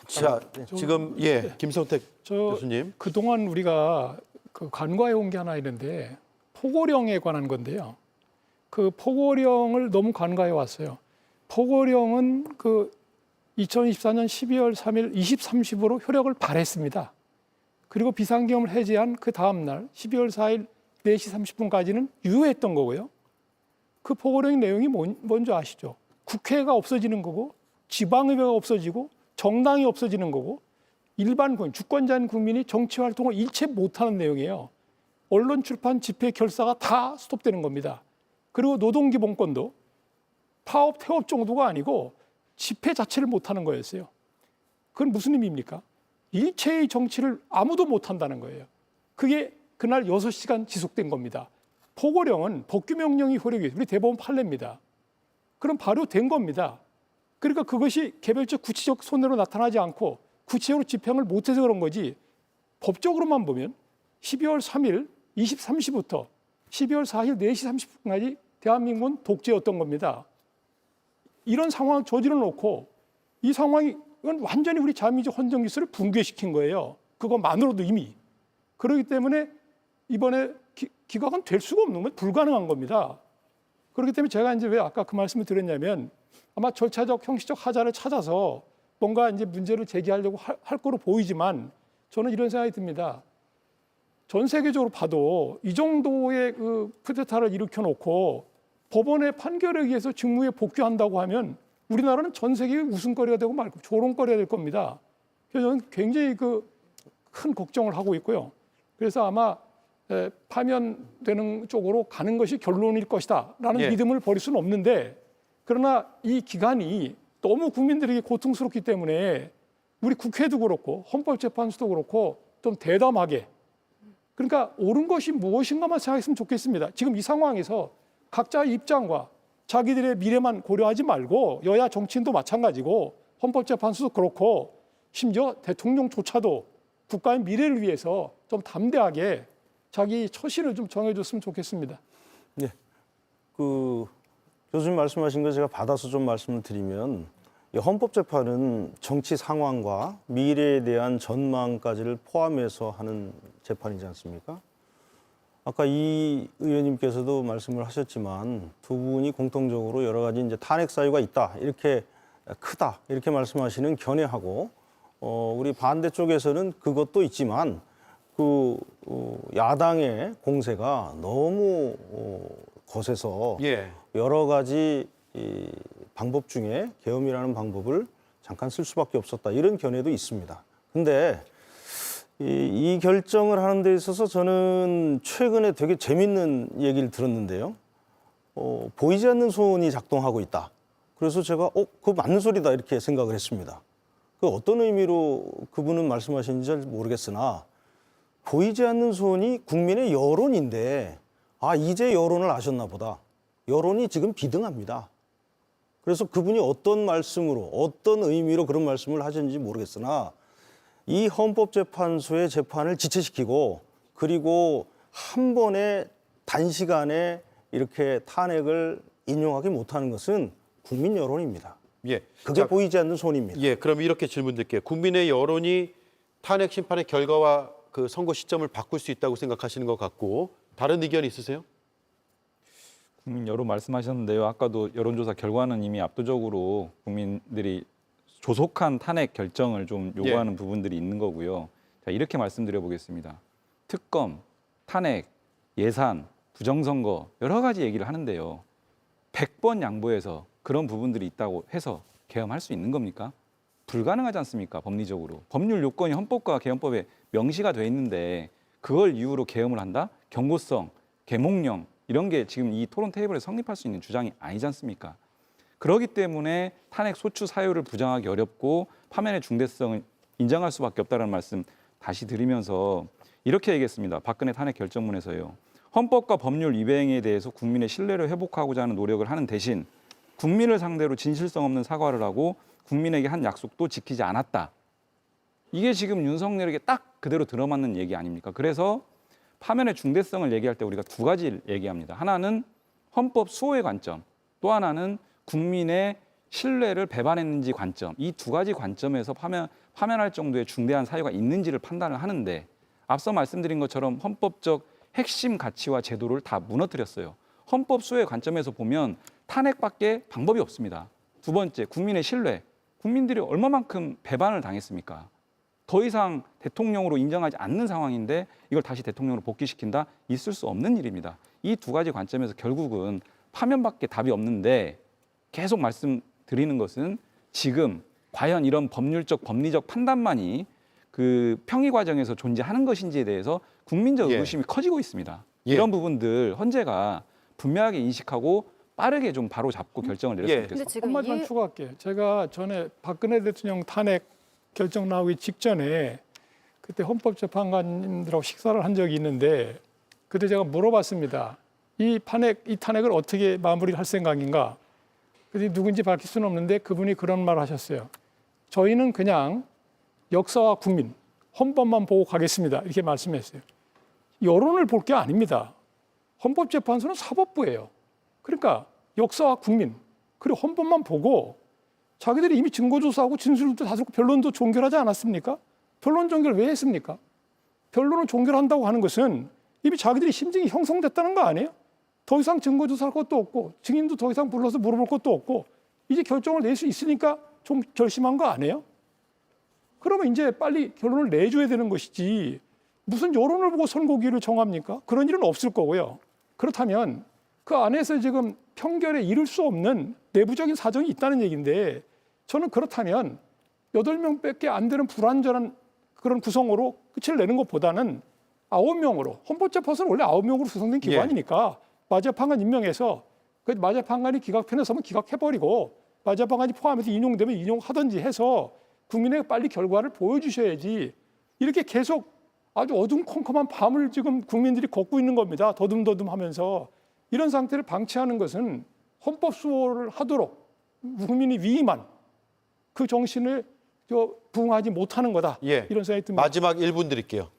자, 지금 예, 김성택 저 교수님. 그동안 우리가 그 간과해 온 게 하나 있는데 포고령에 관한 건데요. 그 포고령을 너무 간과해 왔어요. 포고령은 그 2024년 12월 3일 23시부로 효력을 발했습니다. 그리고 비상계엄을 해제한 그 다음 날 12월 4일 4시 30분까지는 유효했던 거고요. 그 포고령의 내용이 뭔지 아시죠? 국회가 없어지는 거고 지방의회가 없어지고 정당이 없어지는 거고 일반 국민, 주권자인 국민이 정치 활동을 일체 못하는 내용이에요. 언론, 출판, 집회, 결사가 다 스톱되는 겁니다. 그리고 노동기본권도 파업, 태업 정도가 아니고 집회 자체를 못하는 거였어요. 그건 무슨 의미입니까? 일체의 정치를 아무도 못한다는 거예요. 그게 그날 6시간 지속된 겁니다. 포고령은 법규명령이 효력이 우리 대법원 판례입니다. 그럼 발효된 겁니다. 그러니까 그것이 개별적 구체적 손해로 나타나지 않고 구체적으로 집행을 못해서 그런 거지 법적으로만 보면 12월 3일 23시부터 12월 4일 4시 30분까지 대한민국은 독재였던 겁니다. 이런 상황을 저질러 놓고 이 상황이 완전히 우리 자민주의 헌정기술을 붕괴시킨 거예요. 그것만으로도 이미. 그렇기 때문에 이번에 기각은 될 수가 없는 건 불가능한 겁니다. 그렇기 때문에 제가 이제 왜 아까 그 말씀을 드렸냐면 아마 절차적 형식적 하자를 찾아서 뭔가 이제 문제를 제기하려고 할 거로 보이지만 저는 이런 생각이 듭니다. 전 세계적으로 봐도 이 정도의 그 쿠데타를 일으켜 놓고 법원의 판결에 의해서 직무에 복귀한다고 하면 우리나라는 전 세계의 웃음거리가 되고 말고 조롱거리가 될 겁니다. 그래서 저는 굉장히 큰 걱정을 하고 있고요. 그래서 아마 파면되는 쪽으로 가는 것이 결론일 것이다라는 예. 믿음을 버릴 수는 없는데 그러나 이 기간이 너무 국민들에게 고통스럽기 때문에 우리 국회도 그렇고 헌법재판소도 그렇고 좀 대담하게, 그러니까 옳은 것이 무엇인가만 생각했으면 좋겠습니다. 지금 이 상황에서 각자의 입장과 자기들의 미래만 고려하지 말고 여야 정치인도 마찬가지고 헌법재판소도 그렇고 심지어 대통령조차도 국가의 미래를 위해서 좀 담대하게 자기 처신을 좀 정해줬으면 좋겠습니다. 네. 그 교수님 말씀하신 거 제가 받아서 좀 말씀을 드리면, 이 헌법재판은 정치 상황과 미래에 대한 전망까지를 포함해서 하는 재판이지 않습니까? 아까 이 의원님께서도 말씀을 하셨지만 두 분이 공통적으로 여러 가지 이제 탄핵 사유가 있다, 이렇게 크다, 이렇게 말씀하시는 견해하고, 우리 반대쪽에서는 그것도 있지만 야당의 공세가 너무 거세서 예. 여러 가지 이 방법 중에 계엄이라는 방법을 잠깐 쓸 수밖에 없었다, 이런 견해도 있습니다. 근데 이 결정을 하는 데 있어서 저는 최근에 되게 재밌는 얘기를 들었는데요. 보이지 않는 손이 작동하고 있다. 그래서 제가 그거 맞는 소리다, 이렇게 생각을 했습니다. 그 어떤 의미로 그분은 말씀하시는지 잘 모르겠으나, 보이지 않는 손이 국민의 여론인데, 이제 여론을 아셨나 보다. 여론이 지금 비등합니다. 그래서 그분이 어떤 말씀으로, 어떤 의미로 그런 말씀을 하셨는지 모르겠으나, 이 헌법재판소의 재판을 지체시키고, 그리고 한 번에 단시간에 이렇게 탄핵을 인용하지 못하는 것은 국민 여론입니다. 예. 그게 자, 보이지 않는 손입니다. 예, 그럼 이렇게 질문드릴게요. 국민의 여론이 탄핵 심판의 결과와 그 선고 시점을 바꿀 수 있다고 생각하시는 것 같고, 다른 의견 있으세요? 국민 여론 말씀하셨는데요. 아까도 여론조사 결과는 이미 압도적으로 국민들이 조속한 탄핵 결정을 좀 요구하는 부분들이 있는 거고요. 자, 이렇게 말씀드려 보겠습니다. 특검, 탄핵, 예산, 부정선거 여러 가지 얘기를 하는데요. 100번 양보해서 그런 부분들이 있다고 해서 계엄할 수 있는 겁니까? 불가능하지 않습니까? 법리적으로. 법률 요건이 헌법과 개헌법에 명시가 돼 있는데 그걸 이유로 계엄을 한다? 경고성, 계몽령 이런 게 지금 이 토론 테이블에 성립할 수 있는 주장이 아니지 않습니까? 그렇기 때문에 탄핵 소추 사유를 부정하기 어렵고 파면의 중대성을 인정할 수밖에 없다는 말씀 다시 드리면서 이렇게 얘기했습니다. 박근혜 탄핵 결정문에서요. 헌법과 법률 위배행위에 대해서 국민의 신뢰를 회복하고자 하는 노력을 하는 대신 국민을 상대로 진실성 없는 사과를 하고 국민에게 한 약속도 지키지 않았다. 이게 지금 윤석열에게 딱 그대로 들어맞는 얘기 아닙니까? 그래서 파면의 중대성을 얘기할 때 우리가 두 가지를 얘기합니다. 하나는 헌법 수호의 관점, 또 하나는 국민의 신뢰를 배반했는지 관점. 이 두 가지 관점에서 파면할 정도의 중대한 사유가 있는지를 판단을 하는데 앞서 말씀드린 것처럼 헌법적 핵심 가치와 제도를 다 무너뜨렸어요. 헌법 수호의 관점에서 보면 탄핵밖에 방법이 없습니다. 두 번째, 국민의 신뢰. 국민들이 얼마만큼 배반을 당했습니까? 더 이상 대통령으로 인정하지 않는 상황인데 이걸 다시 대통령으로 복귀시킨다? 있을 수 없는 일입니다. 이 두 가지 관점에서 결국은 파면밖에 답이 없는데 계속 말씀드리는 것은 지금 과연 이런 법률적, 법리적 판단만이 그 평의 과정에서 존재하는 것인지에 대해서 국민적 의구심이 커지고 있습니다. 이런 부분들 헌재가 분명하게 인식하고 빠르게 좀 바로 잡고 결정을 내렸으면 근데 좋겠습니다. 지금 한마디만 추가할게요. 제가 전에 박근혜 대통령 탄핵 결정 나오기 직전에 그때 헌법재판관님들하고 식사를 한 적이 있는데 그때 제가 물어봤습니다. 이 탄핵을 어떻게 마무리할 생각인가? 그때 누군지 밝힐 수는 없는데 그분이 그런 말을 하셨어요. 저희는 그냥 역사와 국민, 헌법만 보고 가겠습니다. 이렇게 말씀했어요. 여론을 볼 게 아닙니다. 헌법재판소는 사법부예요. 그러니까 역사와 국민, 그리고 헌법만 보고 자기들이 이미 증거조사하고 진술도 다 듣고 변론도 종결하지 않았습니까? 변론 종결 왜 했습니까? 변론을 종결한다고 하는 것은 이미 자기들이 심증이 형성됐다는 거 아니에요? 더 이상 증거조사할 것도 없고 증인도 더 이상 불러서 물어볼 것도 없고 이제 결정을 낼 수 있으니까 좀 결심한 거 아니에요? 그러면 이제 빨리 결론을 내줘야 되는 것이지 무슨 여론을 보고 선고기를 정합니까? 그런 일은 없을 거고요. 그렇다면 그 안에서 지금 평결에 이를 수 없는 내부적인 사정이 있다는 얘기인데 저는 그렇다면 8명밖에 안 되는 불완전한 그런 구성으로 끝을 내는 것보다는 9명으로 헌법재판소는 원래 9명으로 구성된 기관이니까 마재판관 임명해서 그 마재판관이 기각편에 서면 기각해버리고 마재판관이 포함해서 인용되면 인용하든지 해서 국민에게 빨리 결과를 보여주셔야지 이렇게 계속 아주 어둠컴컴한 밤을 지금 국민들이 걷고 있는 겁니다. 더듬더듬하면서 이런 상태를 방치하는 것은 헌법 수호를 하도록 국민이 위임한 그 정신을 부응하지 못하는 거다. 예. 이런 생각이 듭니다. 마지막 1분 드릴게요.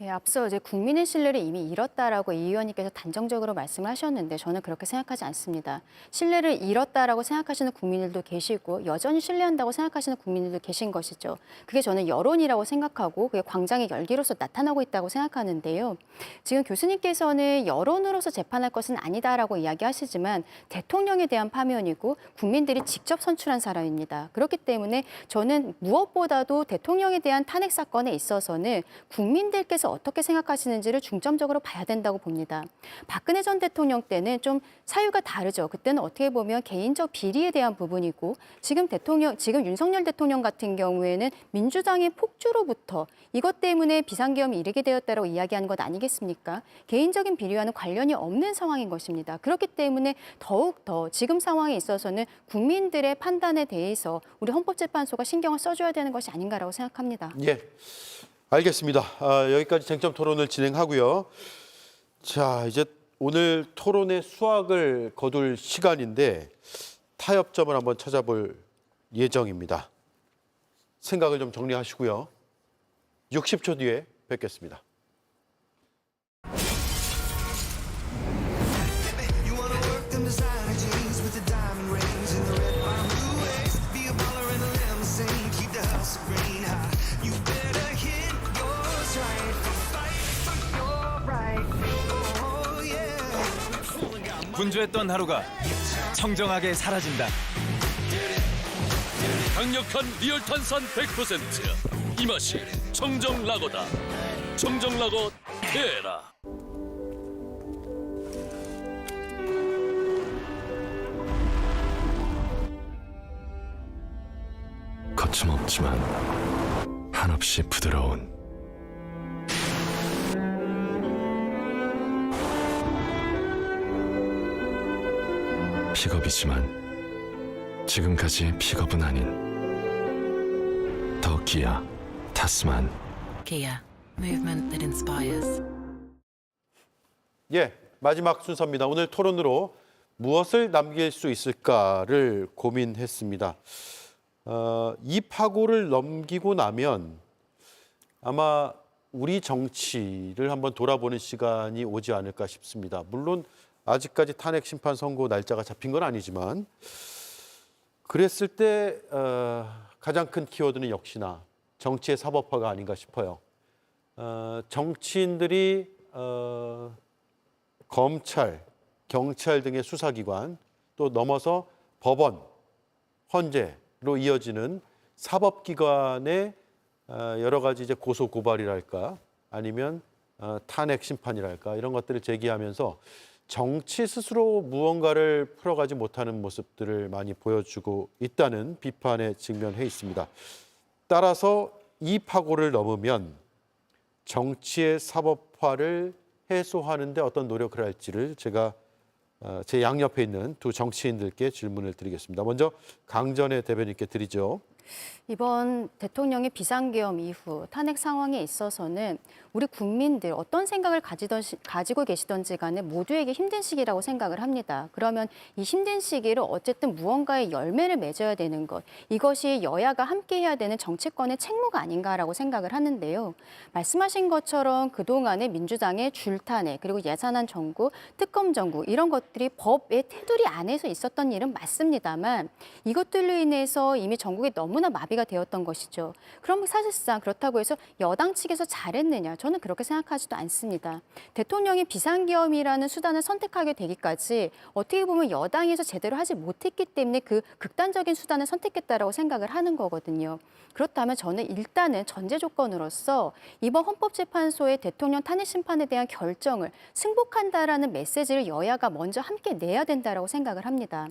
예, 앞서 이제 국민의 신뢰를 이미 잃었다라고 이 의원님께서 단정적으로 말씀을 하셨는데 저는 그렇게 생각하지 않습니다. 신뢰를 잃었다라고 생각하시는 국민들도 계시고 여전히 신뢰한다고 생각하시는 국민들도 계신 것이죠. 그게 저는 여론이라고 생각하고 그게 광장의 열기로서 나타나고 있다고 생각하는데요. 지금 교수님께서는 여론으로서 재판할 것은 아니다라고 이야기하시지만 대통령에 대한 파면이고 국민들이 직접 선출한 사람입니다. 그렇기 때문에 저는 무엇보다도 대통령에 대한 탄핵 사건에 있어서는 국민들께서 어떻게 생각하시는지를 중점적으로 봐야 된다고 봅니다. 박근혜 전 대통령 때는 좀 사유가 다르죠. 그때는 어떻게 보면 개인적 비리에 대한 부분이고 지금 윤석열 대통령 같은 경우에는 민주당의 폭주로부터 이것 때문에 비상계엄이 이르게 되었다고 이야기하는 것 아니겠습니까? 개인적인 비리와는 관련이 없는 상황인 것입니다. 그렇기 때문에 더욱더 지금 상황에 있어서는 국민들의 판단에 대해서 우리 헌법재판소가 신경을 써줘야 되는 것이 아닌가라고 생각합니다. 예, 알겠습니다. 여기까지 쟁점 토론을 진행하고요. 자, 이제 오늘 토론의 수학을 거둘 시간인데 타협점을 한번 찾아볼 예정입니다. 생각을 좀 정리하시고요. 60초 뒤에 뵙겠습니다. 분주했던 하루가 청정하게 사라진다. 강력한 리얼탄산 100%. 이 맛이 청정라거다. 청정라거 테라. 거침없지만 한없이 부드러운 픽업이지만 지금까지의 픽업은 아닌 더 기아 타스만. Kia, movement that inspires. 예, 마지막 순서입니다. 오늘 토론으로 무엇을 남길 수 있을까를 고민했습니다. 이 파고를 넘기고 나면 아마 우리 정치를 한번 돌아보는 시간이 오지 않을까 싶습니다. 물론 아직까지 탄핵 심판 선고 날짜가 잡힌 건 아니지만 그랬을 때 가장 큰 키워드는 역시나 정치의 사법화가 아닌가 싶어요. 정치인들이 검찰, 경찰 등의 수사기관 또 넘어서 법원, 헌재로 이어지는 사법기관의 여러 가지 이제 고소 고발이랄까 아니면 탄핵 심판이랄까 이런 것들을 제기하면서 정치 스스로 무언가를 풀어가지 못하는 모습들을 많이 보여주고 있다는 비판에 직면해 있습니다. 따라서 이 파고를 넘으면 정치의 사법화를 해소하는 데 어떤 노력을 할지를 제가 제 양옆에 있는 두 정치인들께 질문을 드리겠습니다. 먼저 강전의 대변인께 드리죠. 이번 대통령의 비상계엄 이후 탄핵 상황에 있어서는 우리 국민들 어떤 생각을 가지고 계시던지 간에 모두에게 힘든 시기라고 생각을 합니다. 그러면 이 힘든 시기를 어쨌든 무언가의 열매를 맺어야 되는 것, 이것이 여야가 함께 해야 되는 정치권의 책무가 아닌가라고 생각을 하는데요. 말씀하신 것처럼 그동안의 민주당의 줄탄핵, 그리고 예산안 정구, 특검 정구 이런 것들이 법의 테두리 안에서 있었던 일은 맞습니다만 이것들로 인해서 이미 전국에 너무나 마비가 되었던 것이죠. 그럼 사실상 그렇다고 해서 여당 측에서 잘했느냐? 저는 그렇게 생각하지도 않습니다. 대통령이 비상계엄이라는 수단을 선택하게 되기까지 어떻게 보면 여당에서 제대로 하지 못했기 때문에 그 극단적인 수단을 선택했다라고 생각을 하는 거거든요. 그렇다면 저는 일단은 전제 조건으로서 이번 헌법재판소의 대통령 탄핵 심판에 대한 결정을 승복한다라는 메시지를 여야가 먼저 함께 내야 된다라고 생각을 합니다.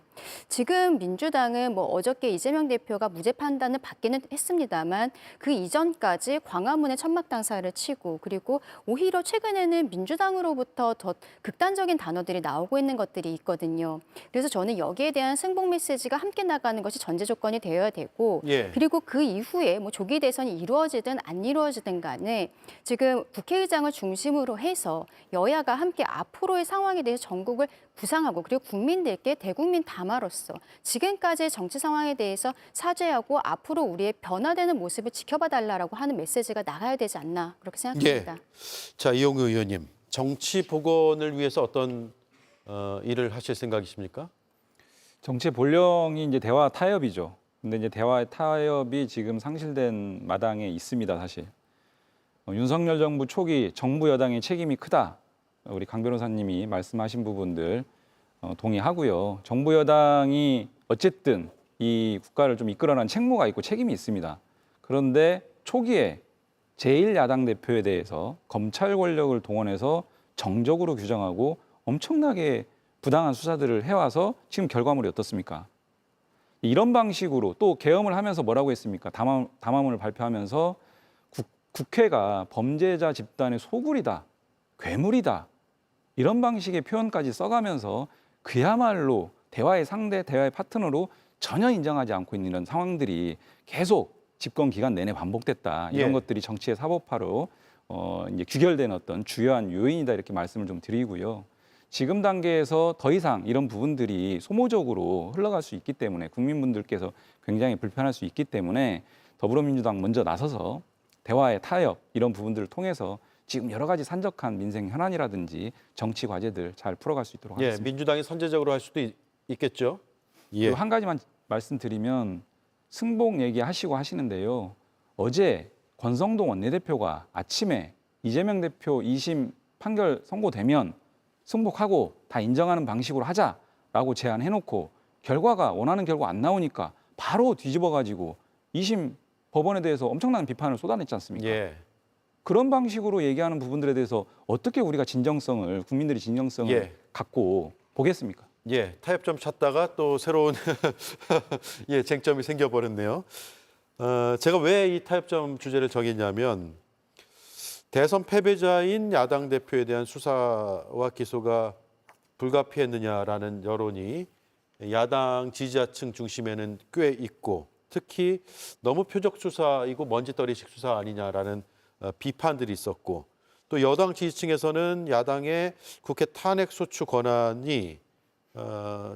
지금 민주당은 어저께 이재명 대표가 무죄 판결 판단을 받기는 했습니다만 그 이전까지 광화문에 천막 당사를 치고 그리고 오히려 최근에는 민주당으로부터 더 극단적인 단어들이 나오고 있는 것들이 있거든요. 그래서 저는 여기에 대한 승복 메시지가 함께 나가는 것이 전제 조건이 되어야 되고 예. 그리고 그 이후에 뭐 조기 대선이 이루어지든 안 이루어지든 간에 지금 국회의장을 중심으로 해서 여야가 함께 앞으로의 상황에 대해서 전국을 구상하고 그리고 국민들께 대국민 담화로서 지금까지의 정치 상황에 대해서 사죄하고 앞으로 우리의 변화되는 모습을 지켜봐 달라라고 하는 메시지가 나가야 되지 않나 그렇게 생각합니다. 자, 이용우 의원님, 정치 복원을 위해서 어떤 일을 하실 생각이십니까? 정치의 본령이 이제 대화 타협이죠. 근데 이제 대화의 타협이 지금 상실된 마당에 있습니다, 사실. 윤석열 정부 초기 정부 여당의 책임이 크다. 우리 강 변호사님이 말씀하신 부분들 동의하고요. 정부 여당이 어쨌든 이 국가를 좀 이끌어나가는 책무가 있고 책임이 있습니다. 그런데 초기에 제1야당 대표에 대해서 검찰 권력을 동원해서 정적으로 규정하고 엄청나게 부당한 수사들을 해와서 지금 결과물이 어떻습니까? 이런 방식으로 또 계엄을 하면서 뭐라고 했습니까? 담화문을 발표하면서 국회가 범죄자 집단의 소굴이다, 괴물이다 이런 방식의 표현까지 써가면서 그야말로 대화의 상대, 대화의 파트너로 전혀 인정하지 않고 있는 이런 상황들이 계속 집권 기간 내내 반복됐다. 이런 예. 것들이 정치의 사법화로 이제 규결된 어떤 주요한 요인이다 이렇게 말씀을 좀 드리고요. 지금 단계에서 더 이상 이런 부분들이 소모적으로 흘러갈 수 있기 때문에 국민분들께서 굉장히 불편할 수 있기 때문에 더불어민주당 먼저 나서서 대화의 타협 이런 부분들을 통해서 지금 여러 가지 산적한 민생 현안이라든지 정치 과제들 잘 풀어갈 수 있도록 하겠습니다. 민주당이 선제적으로 할 수도 있겠죠. 그리고 한 가지만 말씀드리면 승복 얘기하시고 하시는데요. 어제 권성동 원내대표가 아침에 이재명 대표 2심 판결 선고되면 승복하고 다 인정하는 방식으로 하자라고 제안해놓고 결과가 원하는 결과 안 나오니까 바로 뒤집어가지고 2심 법원에 대해서 엄청난 비판을 쏟아냈지 않습니까? 예. 그런 방식으로 얘기하는 부분들에 대해서 어떻게 우리가 진정성을 국민들이 진정성을 예. 갖고 보겠습니까? 예, 타협점 찾다가 또 새로운 쟁점이 생겨버렸네요. 제가 왜 이 타협점 주제를 정했냐면 대선 패배자인 야당 대표에 대한 수사와 기소가 불가피했느냐라는 여론이 야당 지지자층 중심에는 꽤 있고 특히 너무 표적 수사이고 먼지떨이식 수사 아니냐라는 비판들이 있었고 또 여당 지지층에서는 야당의 국회 탄핵 소추 권한이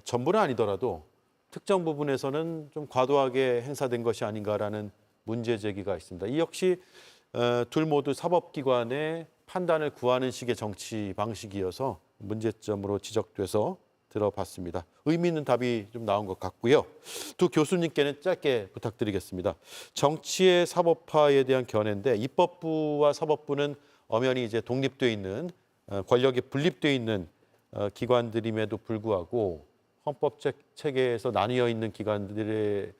전부는 아니더라도 특정 부분에서는 좀 과도하게 행사된 것이 아닌가라는 문제 제기가 있습니다. 이 역시 둘 모두 사법기관의 판단을 구하는 식의 정치 방식이어서 문제점으로 지적돼서 들어봤습니다. 의미 있는 답이 좀 나온 것 같고요. 두 교수님께는 짧게 부탁드리겠습니다. 정치의 사법화에 대한 견해인데 입법부와 사법부는 엄연히 이제 독립돼 있는 권력이 분립돼 있는 기관들임에도 불구하고 헌법 체계에서 나뉘어 있는 기관들이지만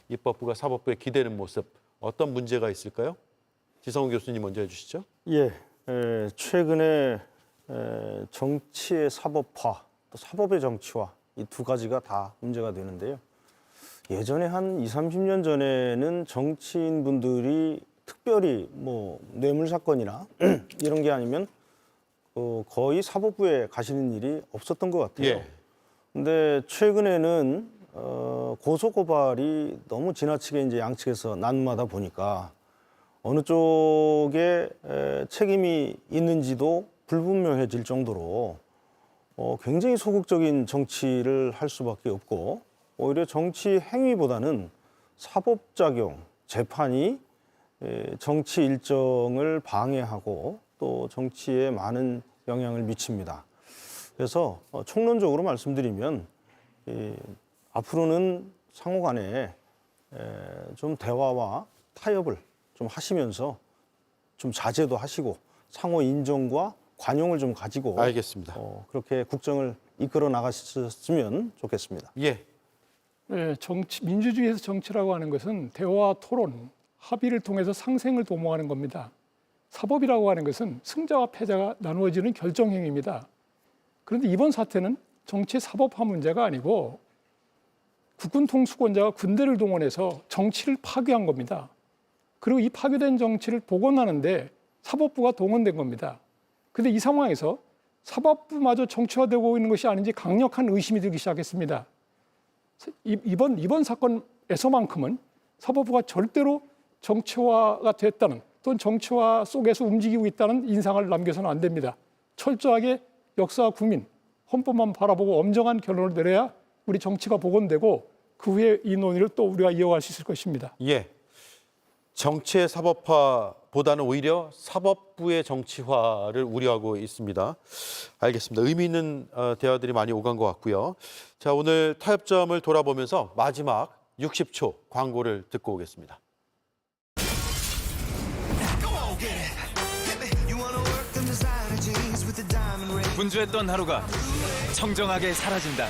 입법부가 사법부에 기대는 모습 어떤 문제가 있을까요? 지성우 교수님 먼저 해주시죠. 예, 최근에 정치의 사법화, 또 사법의 정치화 이 두 가지가 다 문제가 되는데요. 예전에 한 20, 30년 전에는 정치인분들이 특별히 뭐 뇌물 사건이나 이런 게 아니면 거의 사법부에 가시는 일이 없었던 것 같아요. 예. 근데 최근에는 고소 고발이 너무 지나치게 이제 양측에서 난무하다 보니까 어느 쪽에 책임이 있는지도 불분명해질 정도로 굉장히 소극적인 정치를 할 수밖에 없고 오히려 정치 행위보다는 사법작용, 재판이 정치 일정을 방해하고 또 정치에 많은 영향을 미칩니다. 그래서 총론적으로 말씀드리면 앞으로는 상호 간에 좀 대화와 타협을 좀 하시면서 좀 자제도 하시고 상호 인정과 관용을 좀 가지고 알겠습니다. 그렇게 국정을 이끌어 나가셨으면 좋겠습니다. 예. 민주주의에서 정치라고 하는 것은 대화, 토론, 합의를 통해서 상생을 도모하는 겁니다. 사법이라고 하는 것은 승자와 패자가 나누어지는 결정행위입니다. 그런데 이번 사태는 정치 사법화 문제가 아니고 국군 통수권자가 군대를 동원해서 정치를 파괴한 겁니다. 그리고 이 파괴된 정치를 복원하는데 사법부가 동원된 겁니다. 그런데 이 상황에서 사법부마저 정치화되고 있는 것이 아닌지 강력한 의심이 들기 시작했습니다. 이번 사건에서만큼은 사법부가 절대로 정치화가 됐다는 또는 정치화 속에서 움직이고 있다는 인상을 남겨서는 안 됩니다. 철저하게 역사와 국민, 헌법만 바라보고 엄정한 결론을 내려야 우리 정치가 복원되고 그 후에 이 논의를 또 우리가 이어갈 수 있을 것입니다. 예. 정치의 사법화보다는 오히려 사법부의 정치화를 우려하고 있습니다. 알겠습니다. 의미 있는 대화들이 많이 오간 것 같고요. 자, 오늘 타협점을 돌아보면서 마지막 60초 광고를 듣고 오겠습니다. 분주했던 하루가 청정하게 사라진다.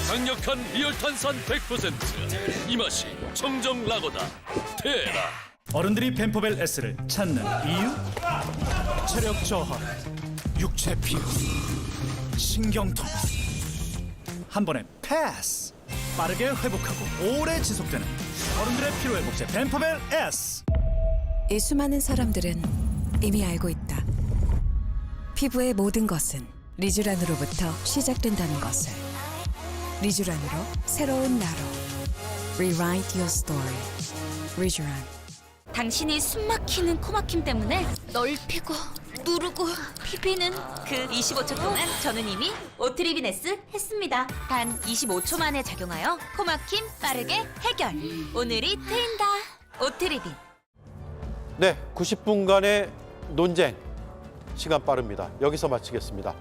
강력한 리얼탄산 100% 이 맛이 청정 라거다. 테라. 어른들이 벤포벨 S를 찾는 이유? 체력 저하, 육체 피로, 신경통. 한 번에 패스! 빠르게 회복하고 오래 지속되는 어른들의 피로 회복제 벤포벨 S. 이 수많은 사람들은 이미 알고 있다. 피부의 모든 것은 리쥬란으로부터 시작된다는 것을. 리쥬란으로 새로운 나로. Rewrite your story. 리쥬란. 당신이 숨막히는 코막힘 때문에 넓히고 누르고 비비는 그 25초 동안 저는 이미 오트리빈 S 했습니다. 단 25초 만에 작용하여 코막힘 빠르게 해결. 오늘이 트인다. 오트리빈. 네, 90분간의 논쟁. 시간 빠릅니다. 여기서 마치겠습니다.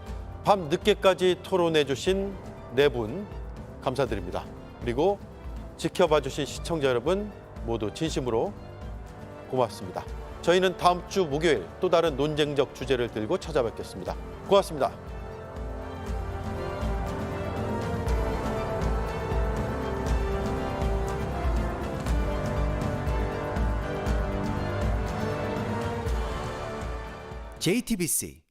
밤 늦게까지 토론해 주신 네 분 감사드립니다. 그리고 지켜봐 주신 시청자 여러분 모두 진심으로 고맙습니다. 저희는 다음 주 목요일 또 다른 논쟁적 주제를 들고 찾아뵙겠습니다. 고맙습니다. JTBC